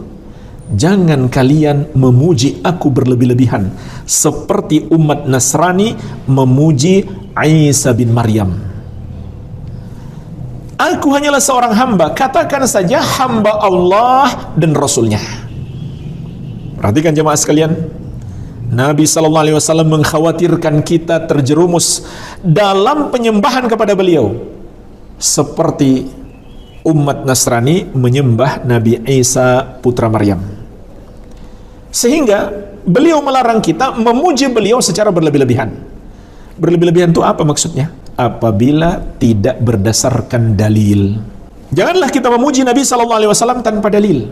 Jangan kalian memuji aku berlebih-lebihan seperti umat Nasrani memuji Isa bin Maryam. Aku hanyalah seorang hamba, katakan saja hamba Allah dan Rasulnya. Perhatikan jemaah sekalian, Nabi SAW mengkhawatirkan kita terjerumus dalam penyembahan kepada beliau seperti umat Nasrani menyembah Nabi Isa putra Maryam. Sehingga beliau melarang kita memuji beliau secara berlebih-lebihan. Berlebih-lebihan itu apa maksudnya? Apabila tidak berdasarkan dalil. Janganlah kita memuji Nabi SAW tanpa dalil.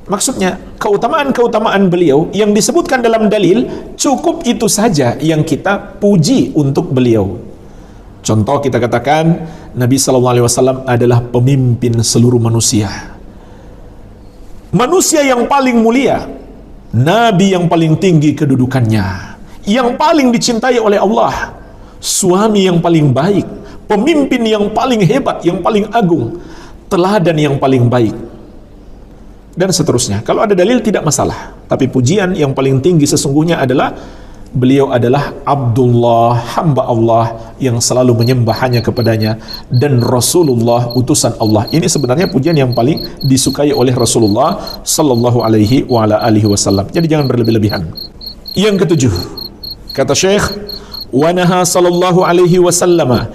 Maksudnya, keutamaan-keutamaan beliau yang disebutkan dalam dalil, cukup itu saja yang kita puji untuk beliau. Contoh, kita katakan Nabi SAW adalah pemimpin seluruh manusia, manusia yang paling mulia, Nabi yang paling tinggi kedudukannya, yang paling dicintai oleh Allah, suami yang paling baik, pemimpin yang paling hebat, yang paling agung, teladan yang paling baik, dan seterusnya. Kalau ada dalil tidak masalah, tapi pujian yang paling tinggi sesungguhnya adalah beliau adalah Abdullah, hamba Allah yang selalu menyembah hanya kepadanya, dan Rasulullah, utusan Allah. Ini sebenarnya pujian yang paling disukai oleh Rasulullah sallallahu alaihi wa ala alihi wasallam. Jadi jangan berlebih-lebihan. Yang ketujuh, kata Syekh, wa naha sallallahu alaihi wasallam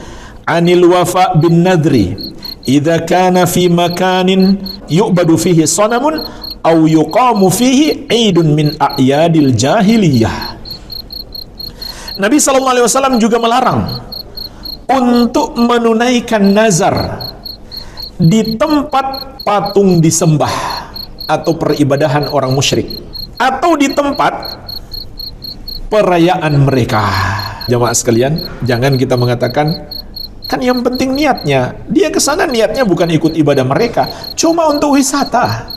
'anil wafa bin nadri idza kana fi makanin yu'badu fihi sanamun aw yuqamu fihi 'idun min a'yadil jahiliyah. Nabi SAW juga melarang untuk menunaikan nazar di tempat patung disembah atau peribadahan orang musyrik, atau di tempat perayaan mereka. Jamaah sekalian, jangan kita mengatakan, kan yang penting niatnya, dia ke sana niatnya bukan ikut ibadah mereka, cuma untuk wisata.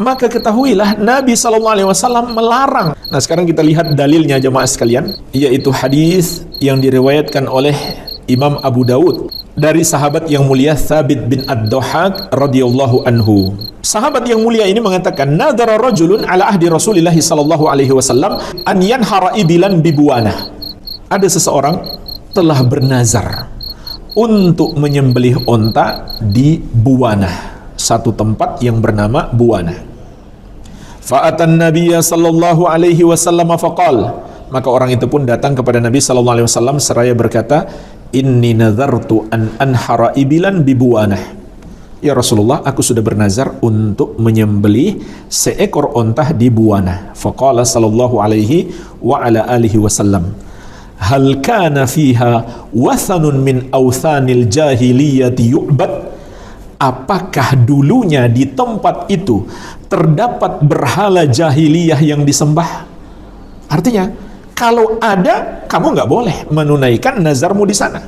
Maka ketahuilah Nabi SAW melarang. Nah, sekarang kita lihat dalilnya jemaah sekalian, yaitu hadis yang diriwayatkan oleh Imam Abu Dawud dari sahabat yang mulia Thabit bin Ad-Dhahhak radhiyallahu anhu. Sahabat yang mulia ini mengatakan, nadara rajulun ala ahdi Rasulillah sallallahu alaihi wasallam an yanhara ibilan bibuana. Ada seseorang telah bernazar untuk menyembelih onta di Buwana, satu tempat yang bernama Buwana. Fa'atan Nabiyya sallallahu alaihi wasallam faqal, maka orang itu pun datang kepada Nabi sallallahu alaihi wasallam seraya berkata, inni nazartu an anhara ibilan bibuanah. Ya Rasulullah, aku sudah bernazar untuk menyembelih seekor ontah di Buwana. Faqala sallallahu alaihi wa ala alihi wasallam, hal kana fiha wathanun min awthanil jahiliyati yu'bad? Apakah dulunya di tempat itu terdapat berhala jahiliyah yang disembah? Artinya, kalau ada, kamu nggak boleh menunaikan nazarmu di sana.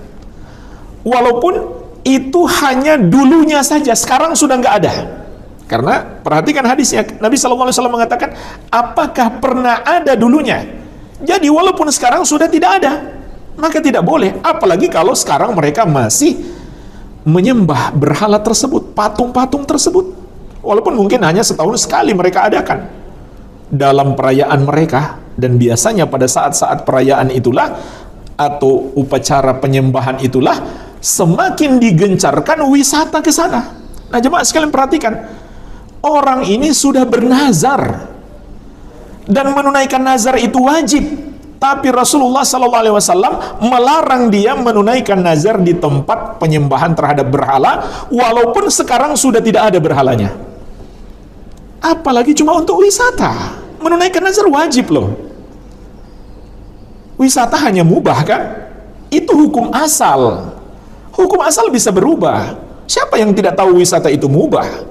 Walaupun itu hanya dulunya saja, sekarang sudah nggak ada. Karena perhatikan hadisnya, Nabi SAW mengatakan, apakah pernah ada dulunya? Jadi walaupun sekarang sudah tidak ada, maka tidak boleh. Apalagi kalau sekarang mereka masih menyembah berhala tersebut, patung-patung tersebut, walaupun mungkin hanya setahun sekali mereka adakan dalam perayaan mereka. Dan biasanya pada saat-saat perayaan itulah atau upacara penyembahan itulah semakin digencarkan wisata ke sana. Nah, jemaah sekalian perhatikan, orang ini sudah bernazar dan menunaikan nazar itu wajib. Tapi Rasulullah SAW melarang dia menunaikan nazar di tempat penyembahan terhadap berhala, walaupun sekarang sudah tidak ada berhalanya. Apalagi cuma untuk wisata. Menunaikan nazar wajib loh. Wisata hanya mubah kan? Itu hukum asal. Hukum asal bisa berubah. Siapa yang tidak tahu wisata itu mubah?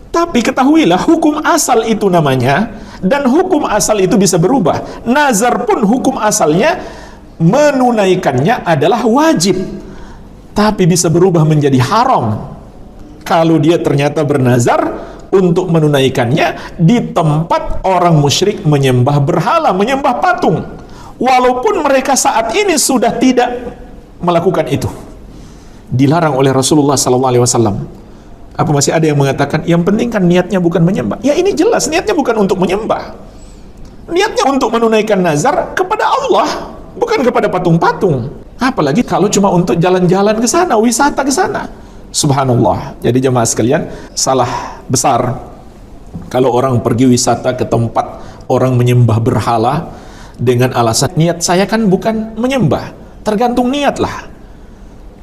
Tapi ketahuilah, hukum asal itu namanya, dan hukum asal itu bisa berubah. Nazar pun hukum asalnya, menunaikannya adalah wajib, tapi bisa berubah menjadi haram kalau dia ternyata bernazar untuk menunaikannya di tempat orang musyrik menyembah berhala, menyembah patung, walaupun mereka saat ini sudah tidak melakukan itu. Dilarang oleh Rasulullah SAW. Apa masih ada yang mengatakan, yang penting kan niatnya bukan menyembah? Ya ini jelas, niatnya bukan untuk menyembah. Niatnya untuk menunaikan nazar kepada Allah, bukan kepada patung-patung. Apalagi kalau cuma untuk jalan-jalan ke sana, wisata ke sana. Subhanallah. Jadi jemaah sekalian, salah besar kalau orang pergi wisata ke tempat orang menyembah berhala dengan alasan, niat saya kan bukan menyembah. Tergantung niat lah.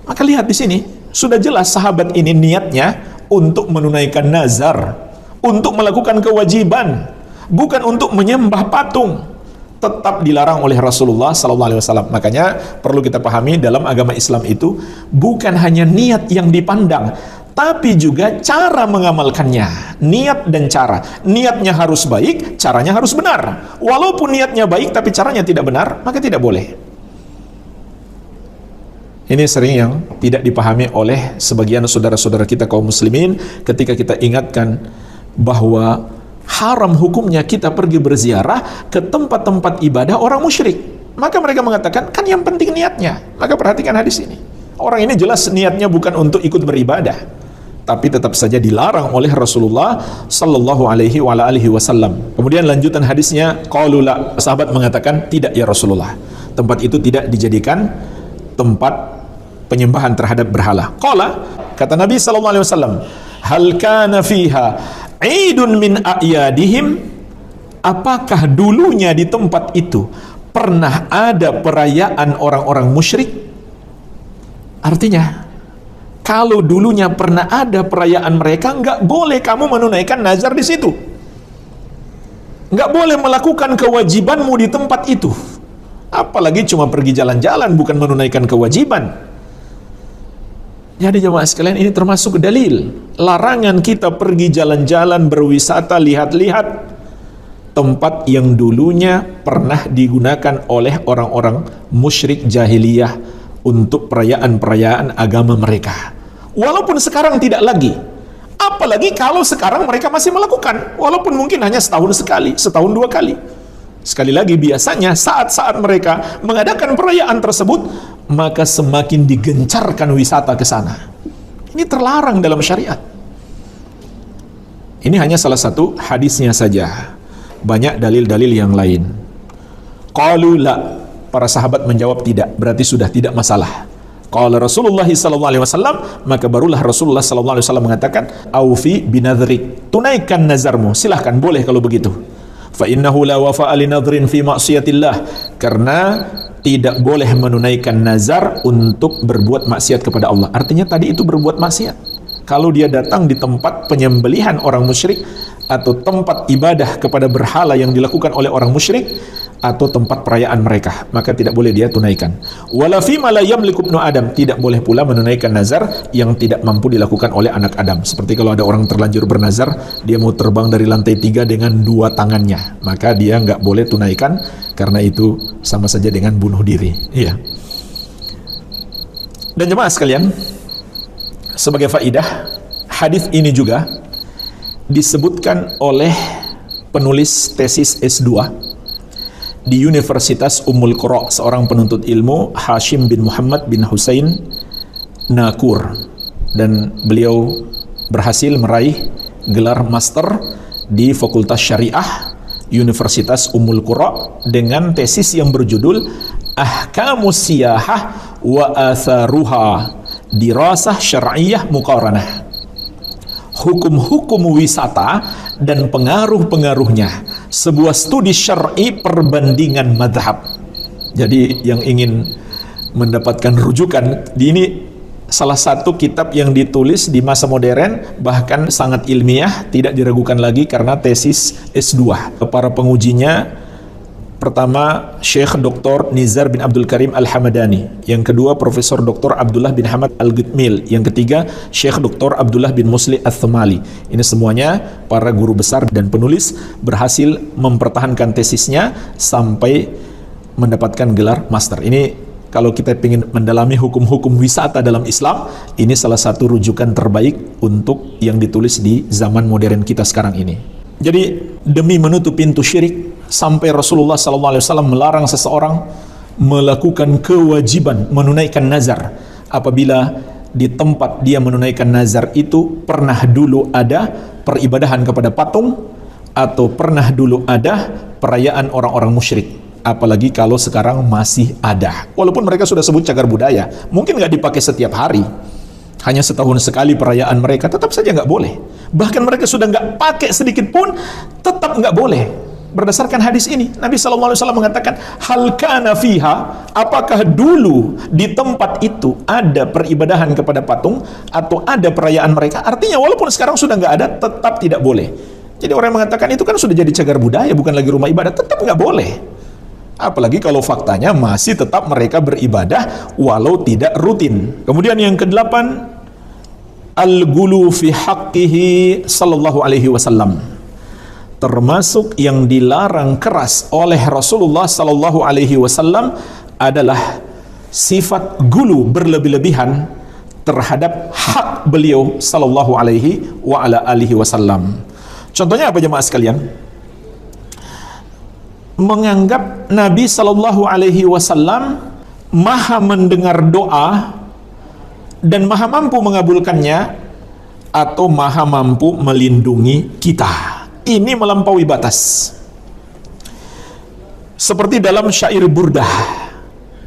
Maka lihat di sini, sudah jelas sahabat ini niatnya untuk menunaikan nazar, untuk melakukan kewajiban, bukan untuk menyembah patung. Tetap dilarang oleh Rasulullah SAW. Makanya perlu kita pahami, dalam agama Islam itu bukan hanya niat yang dipandang, tapi juga cara mengamalkannya. Niat dan cara. Niatnya harus baik, caranya harus benar. Walaupun niatnya baik tapi caranya tidak benar, maka tidak boleh. Ini sering yang tidak dipahami oleh sebagian saudara-saudara kita kaum muslimin ketika kita ingatkan bahwa haram hukumnya kita pergi berziarah ke tempat-tempat ibadah orang musyrik. Maka mereka mengatakan, kan yang penting niatnya. Maka perhatikan hadis ini. Orang ini jelas niatnya bukan untuk ikut beribadah, tapi tetap saja dilarang oleh Rasulullah sallallahu alaihi wasallam. Kemudian lanjutan hadisnya, qaulula, sahabat mengatakan, tidak ya Rasulullah. Tempat itu tidak dijadikan tempat penyembahan terhadap berhala. Qala, kata Nabi sallallahu alaihi wasallam, hal kana fiha 'idun min a'yadihim? Apakah dulunya di tempat itu pernah ada perayaan orang-orang musyrik? Artinya, kalau dulunya pernah ada perayaan mereka, nggak boleh kamu menunaikan nazar di situ. Nggak boleh melakukan kewajibanmu di tempat itu. Apalagi cuma pergi jalan-jalan, bukan menunaikan kewajiban. Jadi jemaah sekalian, ini termasuk dalil larangan kita pergi jalan-jalan, berwisata, lihat-lihat tempat yang dulunya pernah digunakan oleh orang-orang musyrik jahiliyah untuk perayaan-perayaan agama mereka. Walaupun sekarang tidak lagi. Apalagi kalau sekarang mereka masih melakukan, walaupun mungkin hanya setahun sekali, setahun dua kali. Sekali lagi, biasanya saat-saat mereka mengadakan perayaan tersebut, maka semakin digencarkan wisata ke sana. Ini terlarang dalam syariat. Ini hanya salah satu hadisnya saja. Banyak dalil-dalil yang lain. Qalu la, para sahabat menjawab tidak, berarti sudah tidak masalah. Qala Rasulullah SAW, maka barulah Rasulullah SAW mengatakan, aufi binadhrik, tunaikan nazarmu, silahkan, boleh kalau begitu. Fa innahu la wafa'a li nadhrin fi ma'siyatillah, karena tidak boleh menunaikan nazar untuk berbuat maksiat kepada Allah. Artinya tadi itu berbuat maksiat. Kalau dia datang di tempat penyembelihan orang musyrik, atau tempat ibadah kepada berhala yang dilakukan oleh orang musyrik, atau tempat perayaan mereka, maka tidak boleh dia tunaikan. Wala fi ma la yamliku ibnu Adam, tidak boleh pula menunaikan nazar yang tidak mampu dilakukan oleh anak Adam. Seperti kalau ada orang terlanjur bernazar, dia mau terbang dari lantai 3 dengan 2 tangannya, maka dia nggak boleh tunaikan, karena itu sama saja dengan bunuh diri. Iya. Dan jemaah sekalian, sebagai faidah, hadis ini juga disebutkan oleh penulis tesis S2 di Universitas Ummul Qura, seorang penuntut ilmu, Hashim bin Muhammad bin Husain Nakur, dan beliau berhasil meraih gelar master di Fakultas Syariah Universitas Ummul Qura dengan tesis yang berjudul Ahkamus Siyahah wa Atharuha, Dirasah Syar'iyyah Muqaranah, hukum-hukum wisata dan pengaruh-pengaruhnya sebuah studi syar'i perbandingan madhab. Jadi yang ingin mendapatkan rujukan, ini salah satu kitab yang ditulis di masa modern, bahkan sangat ilmiah, tidak diragukan lagi karena tesis S2. Para pengujinya, pertama Syekh Dr. Nizar bin Abdul Karim Al-Hamadani, yang kedua Profesor Dr. Abdullah bin Hamad Al-Gitmil, yang ketiga Syekh Dr. Abdullah bin Musli Al-Thumali. Ini semuanya para guru besar dan penulis berhasil mempertahankan tesisnya sampai mendapatkan gelar master. Ini kalau kita ingin mendalami hukum-hukum wisata dalam Islam, ini salah satu rujukan terbaik untuk yang ditulis di zaman modern kita sekarang ini. Jadi demi menutup pintu syirik, sampai Rasulullah SAW melarang seseorang melakukan kewajiban menunaikan nazar apabila di tempat dia menunaikan nazar itu pernah dulu ada peribadahan kepada patung atau pernah dulu ada perayaan orang-orang musyrik. Apalagi kalau sekarang masih ada, walaupun mereka sudah sebut cagar budaya, mungkin nggak dipakai setiap hari, hanya setahun sekali perayaan mereka, tetap saja nggak boleh. Bahkan mereka sudah nggak pakai sedikit pun, tetap nggak boleh. Berdasarkan hadis ini, Nabi SAW mengatakan, hal kana fiha, apakah dulu di tempat itu ada peribadahan kepada patung atau ada perayaan mereka? Artinya walaupun sekarang sudah nggak ada, tetap tidak boleh. Jadi orang yang mengatakan itu kan sudah jadi cagar budaya, bukan lagi rumah ibadah, tetap nggak boleh. Apalagi kalau faktanya masih tetap mereka beribadah walau tidak rutin. Kemudian yang kedelapan, al-gulu fi haqqihi sallallahu alaihi wasallam. Termasuk yang dilarang keras oleh Rasulullah sallallahu alaihi wasallam adalah sifat gulu, berlebih-lebihan terhadap hak beliau sallallahu alaihi wa ala alihi wasallam. Contohnya apa jemaah sekalian? Menganggap Nabi Sallallahu Alaihi Wasallam maha mendengar doa dan maha mampu mengabulkannya atau maha mampu melindungi kita. Ini melampaui batas. Seperti dalam syair Burdah,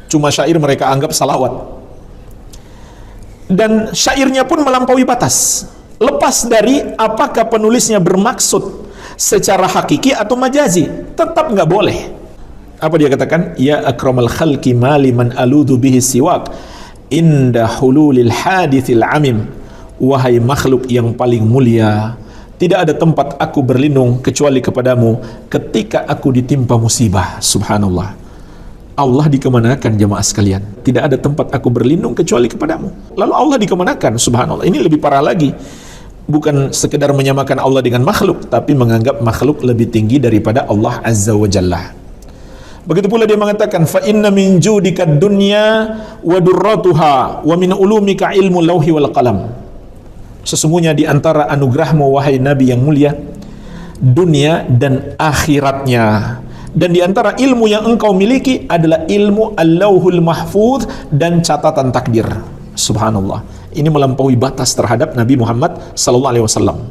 cuma syair mereka anggap salawat, dan syairnya pun melampaui batas, lepas dari apakah penulisnya bermaksud secara hakiki atau majazi, tetap nggak boleh. Apa dia katakan? Ya akramal khalqi maliman aludu bihi siwak inda hululil hadithil amim. Wahai makhluk yang paling mulia, tidak ada tempat aku berlindung kecuali kepadamu ketika aku ditimpa musibah. Subhanallah. Allah dikemanakan jemaah sekalian? Tidak ada tempat aku berlindung kecuali kepadamu. Lalu Allah dikemanakan? Subhanallah. Ini lebih parah lagi. Bukan sekedar menyamakan Allah dengan makhluk, tapi menganggap makhluk lebih tinggi daripada Allah Azza wa Jalla. Begitu pula dia mengatakan, fa inna min judika dunya wa durratuha wa min ulumika ilmu lauhi wal qalam. Sesungguhnya di antara anugerahmu wahai Nabi yang mulia, dunia dan akhiratnya, dan di antara ilmu yang engkau miliki adalah ilmu al-lauhul mahfuz dan catatan takdir. Subhanallah. Ini melampaui batas terhadap Nabi Muhammad sallallahu alaihi wasallam.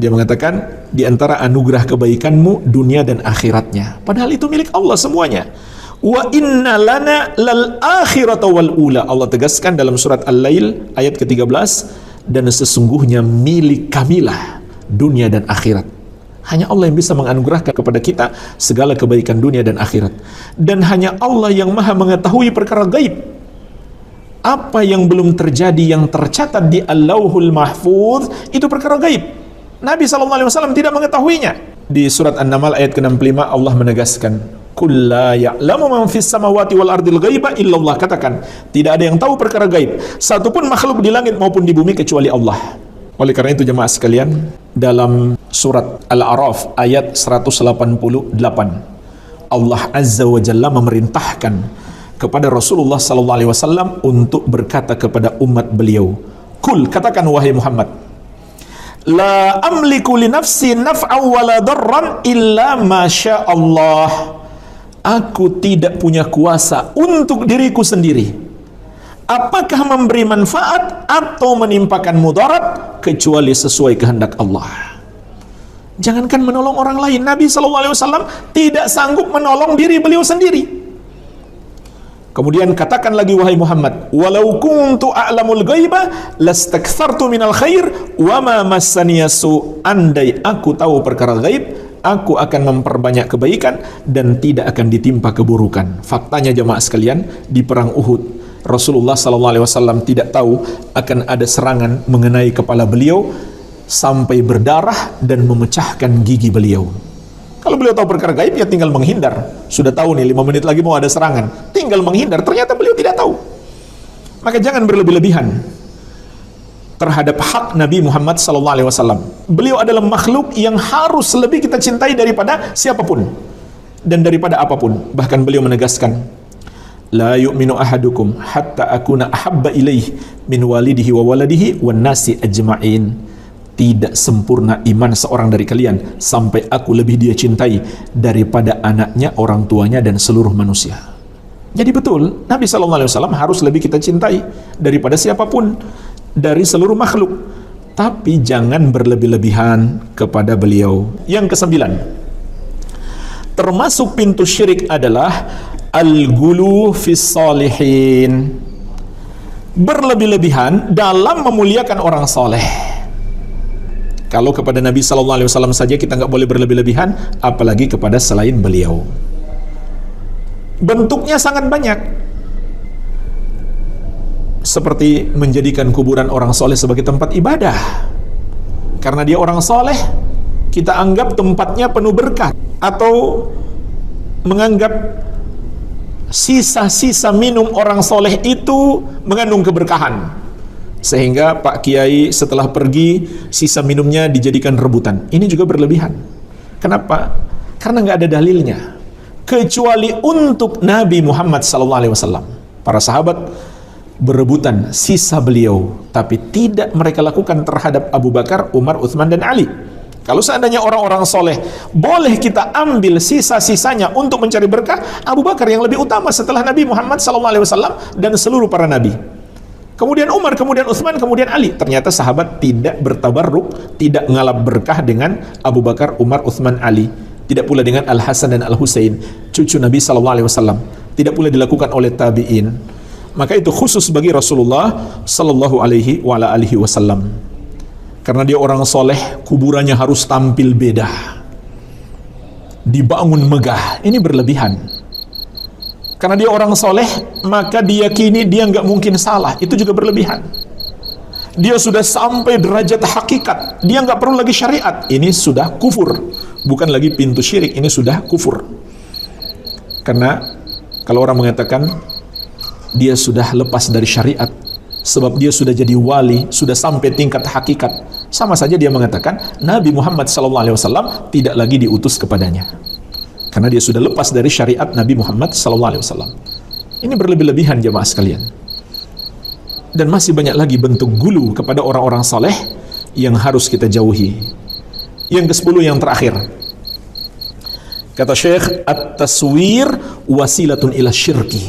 Dia mengatakan di antara anugerah kebaikanmu dunia dan akhiratnya, padahal itu milik Allah semuanya. Wa inna lana lal akhirata wal ula. Allah tegaskan dalam surat Al-Lail ayat ke-13, dan sesungguhnya milik kamilah dunia dan akhirat. Hanya Allah yang bisa menganugerahkan kepada kita segala kebaikan dunia dan akhirat. Dan hanya Allah yang maha mengetahui perkara gaib. Apa yang belum terjadi, yang tercatat di Al-Lauhul Mahfuz, itu perkara gaib. Nabi SAW tidak mengetahuinya. Di surat An-Naml ayat ke-65 Allah menegaskan, Qul la ya'lamu man fis samawati wal ardil ghaiba illallah. Katakan, tidak ada yang tahu perkara gaib, satupun makhluk di langit maupun di bumi kecuali Allah. Oleh karena itu jemaah sekalian, dalam surat Al-A'raf ayat 188, Allah Azza wa Jalla memerintahkan kepada Rasulullah sallallahu alaihi wasallam untuk berkata kepada umat beliau, Kul, katakan wahai Muhammad, la amliku li nafsi naf'an wala darran illa ma syaa Allah. Aku tidak punya kuasa untuk diriku sendiri, apakah memberi manfaat atau menimpakan mudarat, kecuali sesuai kehendak Allah. Jangankan menolong orang lain, Nabi SAW tidak sanggup menolong diri beliau sendiri. Kemudian katakan lagi wahai Muhammad, walau kuntu a'lamul ghaiba lastakthartu minal khair wa ma massaniya su. Andai aku tahu perkara gaib, aku akan memperbanyak kebaikan dan tidak akan ditimpa keburukan. Faktanya jemaah sekalian, di perang Uhud Rasulullah SAW tidak tahu akan ada serangan mengenai kepala beliau sampai berdarah dan memecahkan gigi beliau. Kalau beliau tahu perkara gaib, ya tinggal menghindar. Sudah tahu nih 5 menit lagi mau ada serangan, tinggal menghindar. Ternyata beliau tidak tahu. Maka jangan berlebih-lebihan terhadap hak Nabi Muhammad SAW. Beliau adalah makhluk yang harus lebih kita cintai daripada siapapun dan daripada apapun. Bahkan beliau menegaskan, la yu'minu ahadukum hatta akuna ahabba ilaih min walidihi wa waladihi wan nasi ajma'in. Tidak sempurna iman seorang dari kalian sampai aku lebih dia cintai daripada anaknya, orang tuanya, dan seluruh manusia. Jadi betul, Nabi SAW harus lebih kita cintai daripada siapapun, dari seluruh makhluk. Tapi jangan berlebih-lebihan kepada beliau. Yang kesembilan, termasuk pintu syirik adalah al-ghulu fis salihin, berlebih-lebihan dalam memuliakan orang soleh. Kalau kepada Nabi SAW saja kita nggak boleh berlebih-lebihan, apalagi kepada selain beliau. Bentuknya sangat banyak, seperti menjadikan kuburan orang soleh sebagai tempat ibadah. Karena dia orang soleh, kita anggap tempatnya penuh berkah. Atau menganggap sisa-sisa minum orang soleh itu mengandung keberkahan, sehingga Pak Kiai setelah pergi sisa minumnya dijadikan rebutan. Ini juga berlebihan. Kenapa? Karena nggak ada dalilnya, kecuali untuk Nabi Muhammad SAW. Para sahabat berebutan sisa beliau, tapi tidak mereka lakukan terhadap Abu Bakar, Umar, Utsman, dan Ali. Kalau seandainya orang-orang soleh boleh kita ambil sisa-sisanya untuk mencari berkah, Abu Bakar yang lebih utama setelah Nabi Muhammad SAW dan seluruh para nabi. Kemudian Umar, kemudian Utsman, kemudian Ali. Ternyata sahabat tidak bertabarruk, tidak ngalap berkah dengan Abu Bakar, Umar, Utsman, Ali. Tidak pula dengan Al-Hasan dan Al-Husain, cucu Nabi SAW. Tidak pula dilakukan oleh tabi'in. Maka itu khusus bagi Rasulullah SAW. Karena dia orang soleh, kuburannya harus tampil beda, dibangun megah. Ini berlebihan. Karena dia orang soleh, maka diyakini dia nggak mungkin salah. Itu juga berlebihan. Dia sudah sampai derajat hakikat, dia nggak perlu lagi syariat. Ini sudah kufur, bukan lagi pintu syirik. Ini sudah kufur. Karena kalau orang mengatakan dia sudah lepas dari syariat, sebab dia sudah jadi wali, sudah sampai tingkat hakikat, sama saja dia mengatakan Nabi Muhammad SAW tidak lagi diutus kepadanya. Karena dia sudah lepas dari syariat Nabi Muhammad SAW. Ini berlebih-lebihan jemaah sekalian. Dan masih banyak lagi bentuk gulu kepada orang-orang saleh yang harus kita jauhi. Yang ke-10 yang terakhir. Kata Syekh, at-taswir wasilatun ila syirki.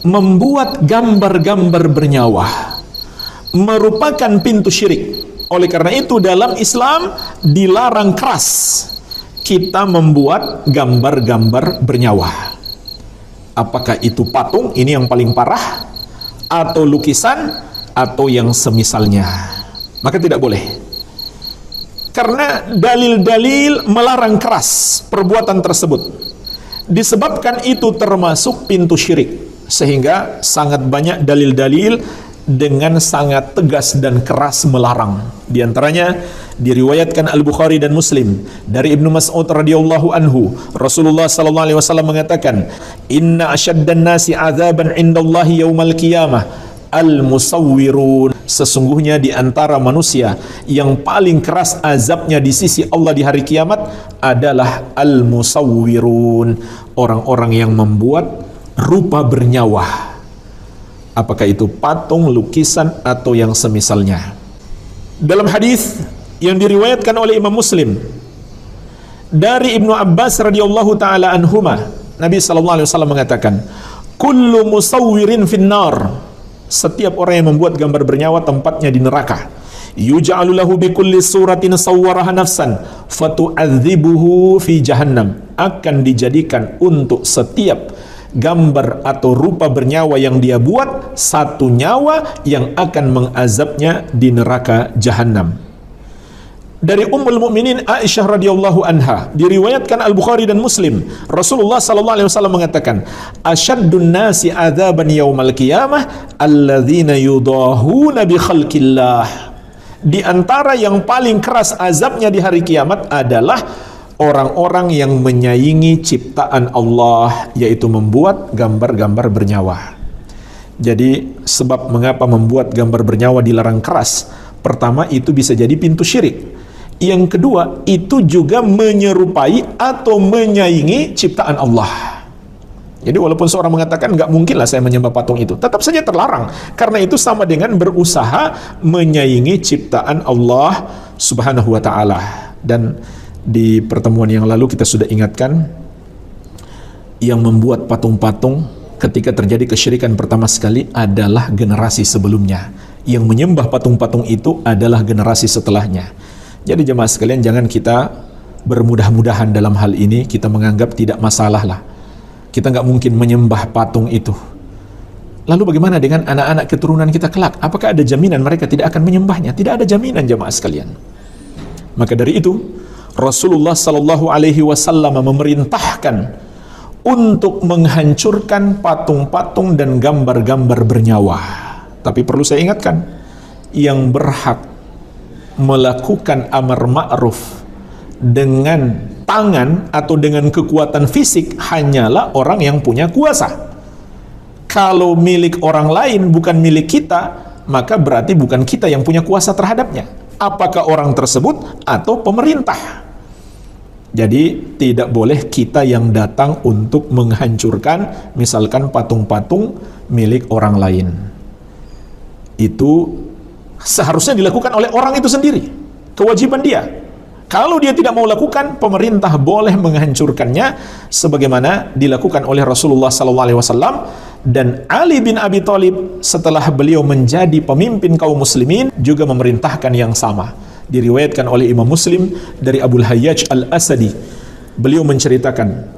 Membuat gambar-gambar bernyawa merupakan pintu syirik. Oleh karena itu dalam Islam dilarang keras kita membuat gambar-gambar bernyawa. Apakah itu patung, ini yang paling parah, atau lukisan, atau yang semisalnya. Maka tidak boleh. Karena dalil-dalil melarang keras perbuatan tersebut. Disebabkan itu termasuk pintu syirik. Sehingga sangat banyak dalil-dalil dengan sangat tegas dan keras melarang. Di antaranya diriwayatkan Al-Bukhari dan Muslim dari Ibnu Mas'ud radhiyallahu anhu, Rasulullah sallallahu alaihi wasallam mengatakan, "Inna asyaddan nasi 'adzaban 'indallahi yaumal qiyamah al-musawwirun." Sesungguhnya di antara manusia yang paling keras azabnya di sisi Allah di hari kiamat adalah al-musawwirun, orang-orang yang membuat rupa bernyawa. Apakah itu patung, lukisan, atau yang semisalnya. Dalam hadis yang diriwayatkan oleh Imam Muslim dari Ibnu Abbas radhiyallahu taala anhuma, Nabi sallallahu alaihi wasallam mengatakan, "Kullu musawwirin finnar." Setiap orang yang membuat gambar bernyawa tempatnya di neraka. Yuj'alu lahu bi kulli suratin sawwaraha nafsan fatu'adzibuhu fi jahannam. Akan dijadikan untuk setiap gambar atau rupa bernyawa yang dia buat satu nyawa yang akan mengazabnya di neraka jahanam. Dari Ummul Mukminin Aisyah radhiyallahu anha, diriwayatkan Al-Bukhari dan Muslim, Rasulullah sallallahu alaihi wasallam mengatakan, "Asyaddun nasi adzaban yaumal qiyamah alladzina yudahuna bi khalqillah." Di antara yang paling keras azabnya di hari kiamat adalah orang-orang yang menyaingi ciptaan Allah, yaitu membuat gambar-gambar bernyawa. Jadi sebab mengapa membuat gambar bernyawa dilarang keras? Pertama, itu bisa jadi pintu syirik. Yang kedua, itu juga menyerupai atau menyaingi ciptaan Allah. Jadi walaupun seorang mengatakan nggak mungkinlah saya menyembah patung itu, tetap saja terlarang. Karena itu sama dengan berusaha menyaingi ciptaan Allah Subhanahu wa ta'ala. Dan di pertemuan yang lalu kita sudah ingatkan, yang membuat patung-patung ketika terjadi kesyirikan pertama sekali adalah generasi sebelumnya. Yang menyembah patung-patung itu adalah generasi setelahnya. Jadi jemaah sekalian, jangan kita bermudah-mudahan dalam hal ini, kita menganggap tidak masalah lah. Kita nggak mungkin menyembah patung itu. Lalu bagaimana dengan anak-anak keturunan kita kelak? Apakah ada jaminan mereka tidak akan menyembahnya? Tidak ada jaminan jemaah sekalian. Maka dari itu, Rasulullah sallallahu alaihi wasallam memerintahkan untuk menghancurkan patung-patung dan gambar-gambar bernyawa. Tapi perlu saya ingatkan, yang berhak melakukan amar ma'ruf dengan tangan atau dengan kekuatan fisik hanyalah orang yang punya kuasa. Kalau milik orang lain bukan milik kita, maka berarti bukan kita yang punya kuasa terhadapnya. Apakah orang tersebut atau pemerintah? Jadi tidak boleh kita yang datang untuk menghancurkan misalkan patung-patung milik orang lain. Itu seharusnya dilakukan oleh orang itu sendiri, kewajiban dia. Kalau dia tidak mau lakukan, pemerintah boleh menghancurkannya sebagaimana dilakukan oleh Rasulullah SAW. Dan Ali bin Abi Thalib setelah beliau menjadi pemimpin kaum muslimin juga memerintahkan yang sama. Diriwayatkan oleh Imam Muslim dari Abul Hayyaj Al-Asadi, beliau menceritakan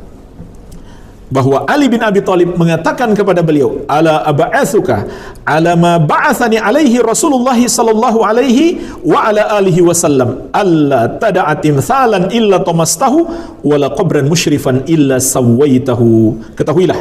bahwa Ali bin Abi Thalib mengatakan kepada beliau, "Ala aba'atsuka ala ma ba'athani alaihi Rasulullah sallallahu alaihi wa ala alihi wasallam alla tada'a timthalan illa tamastahu wa la qabran musyrifan illa sawaitahu." Ketahuilah,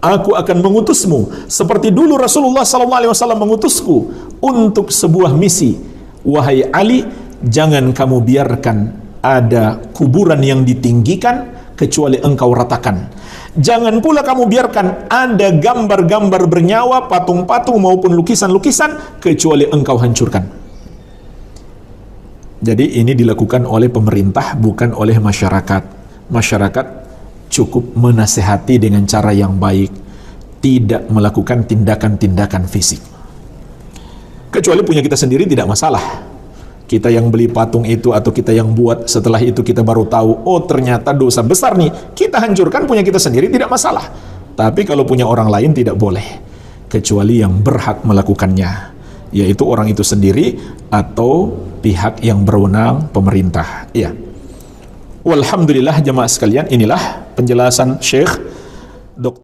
aku akan mengutusmu seperti dulu Rasulullah sallallahu alaihi wasallam mengutusku untuk sebuah misi. Wahai Ali, jangan kamu biarkan ada kuburan yang ditinggikan kecuali engkau ratakan. Jangan pula kamu biarkan ada gambar-gambar bernyawa, patung-patung maupun lukisan-lukisan kecuali engkau hancurkan. Jadi ini dilakukan oleh pemerintah, bukan oleh masyarakat. Masyarakat cukup menasehati dengan cara yang baik, tidak melakukan tindakan-tindakan fisik. Kecuali punya kita sendiri tidak masalah. Kita yang beli patung itu atau kita yang buat, setelah itu kita baru tahu, oh ternyata dosa besar nih, kita hancurkan punya kita sendiri, tidak masalah. Tapi kalau punya orang lain tidak boleh, kecuali yang berhak melakukannya, yaitu orang itu sendiri atau pihak yang berwenang, pemerintah. Iya. Walhamdulillah jemaah sekalian, inilah penjelasan Syekh Dr.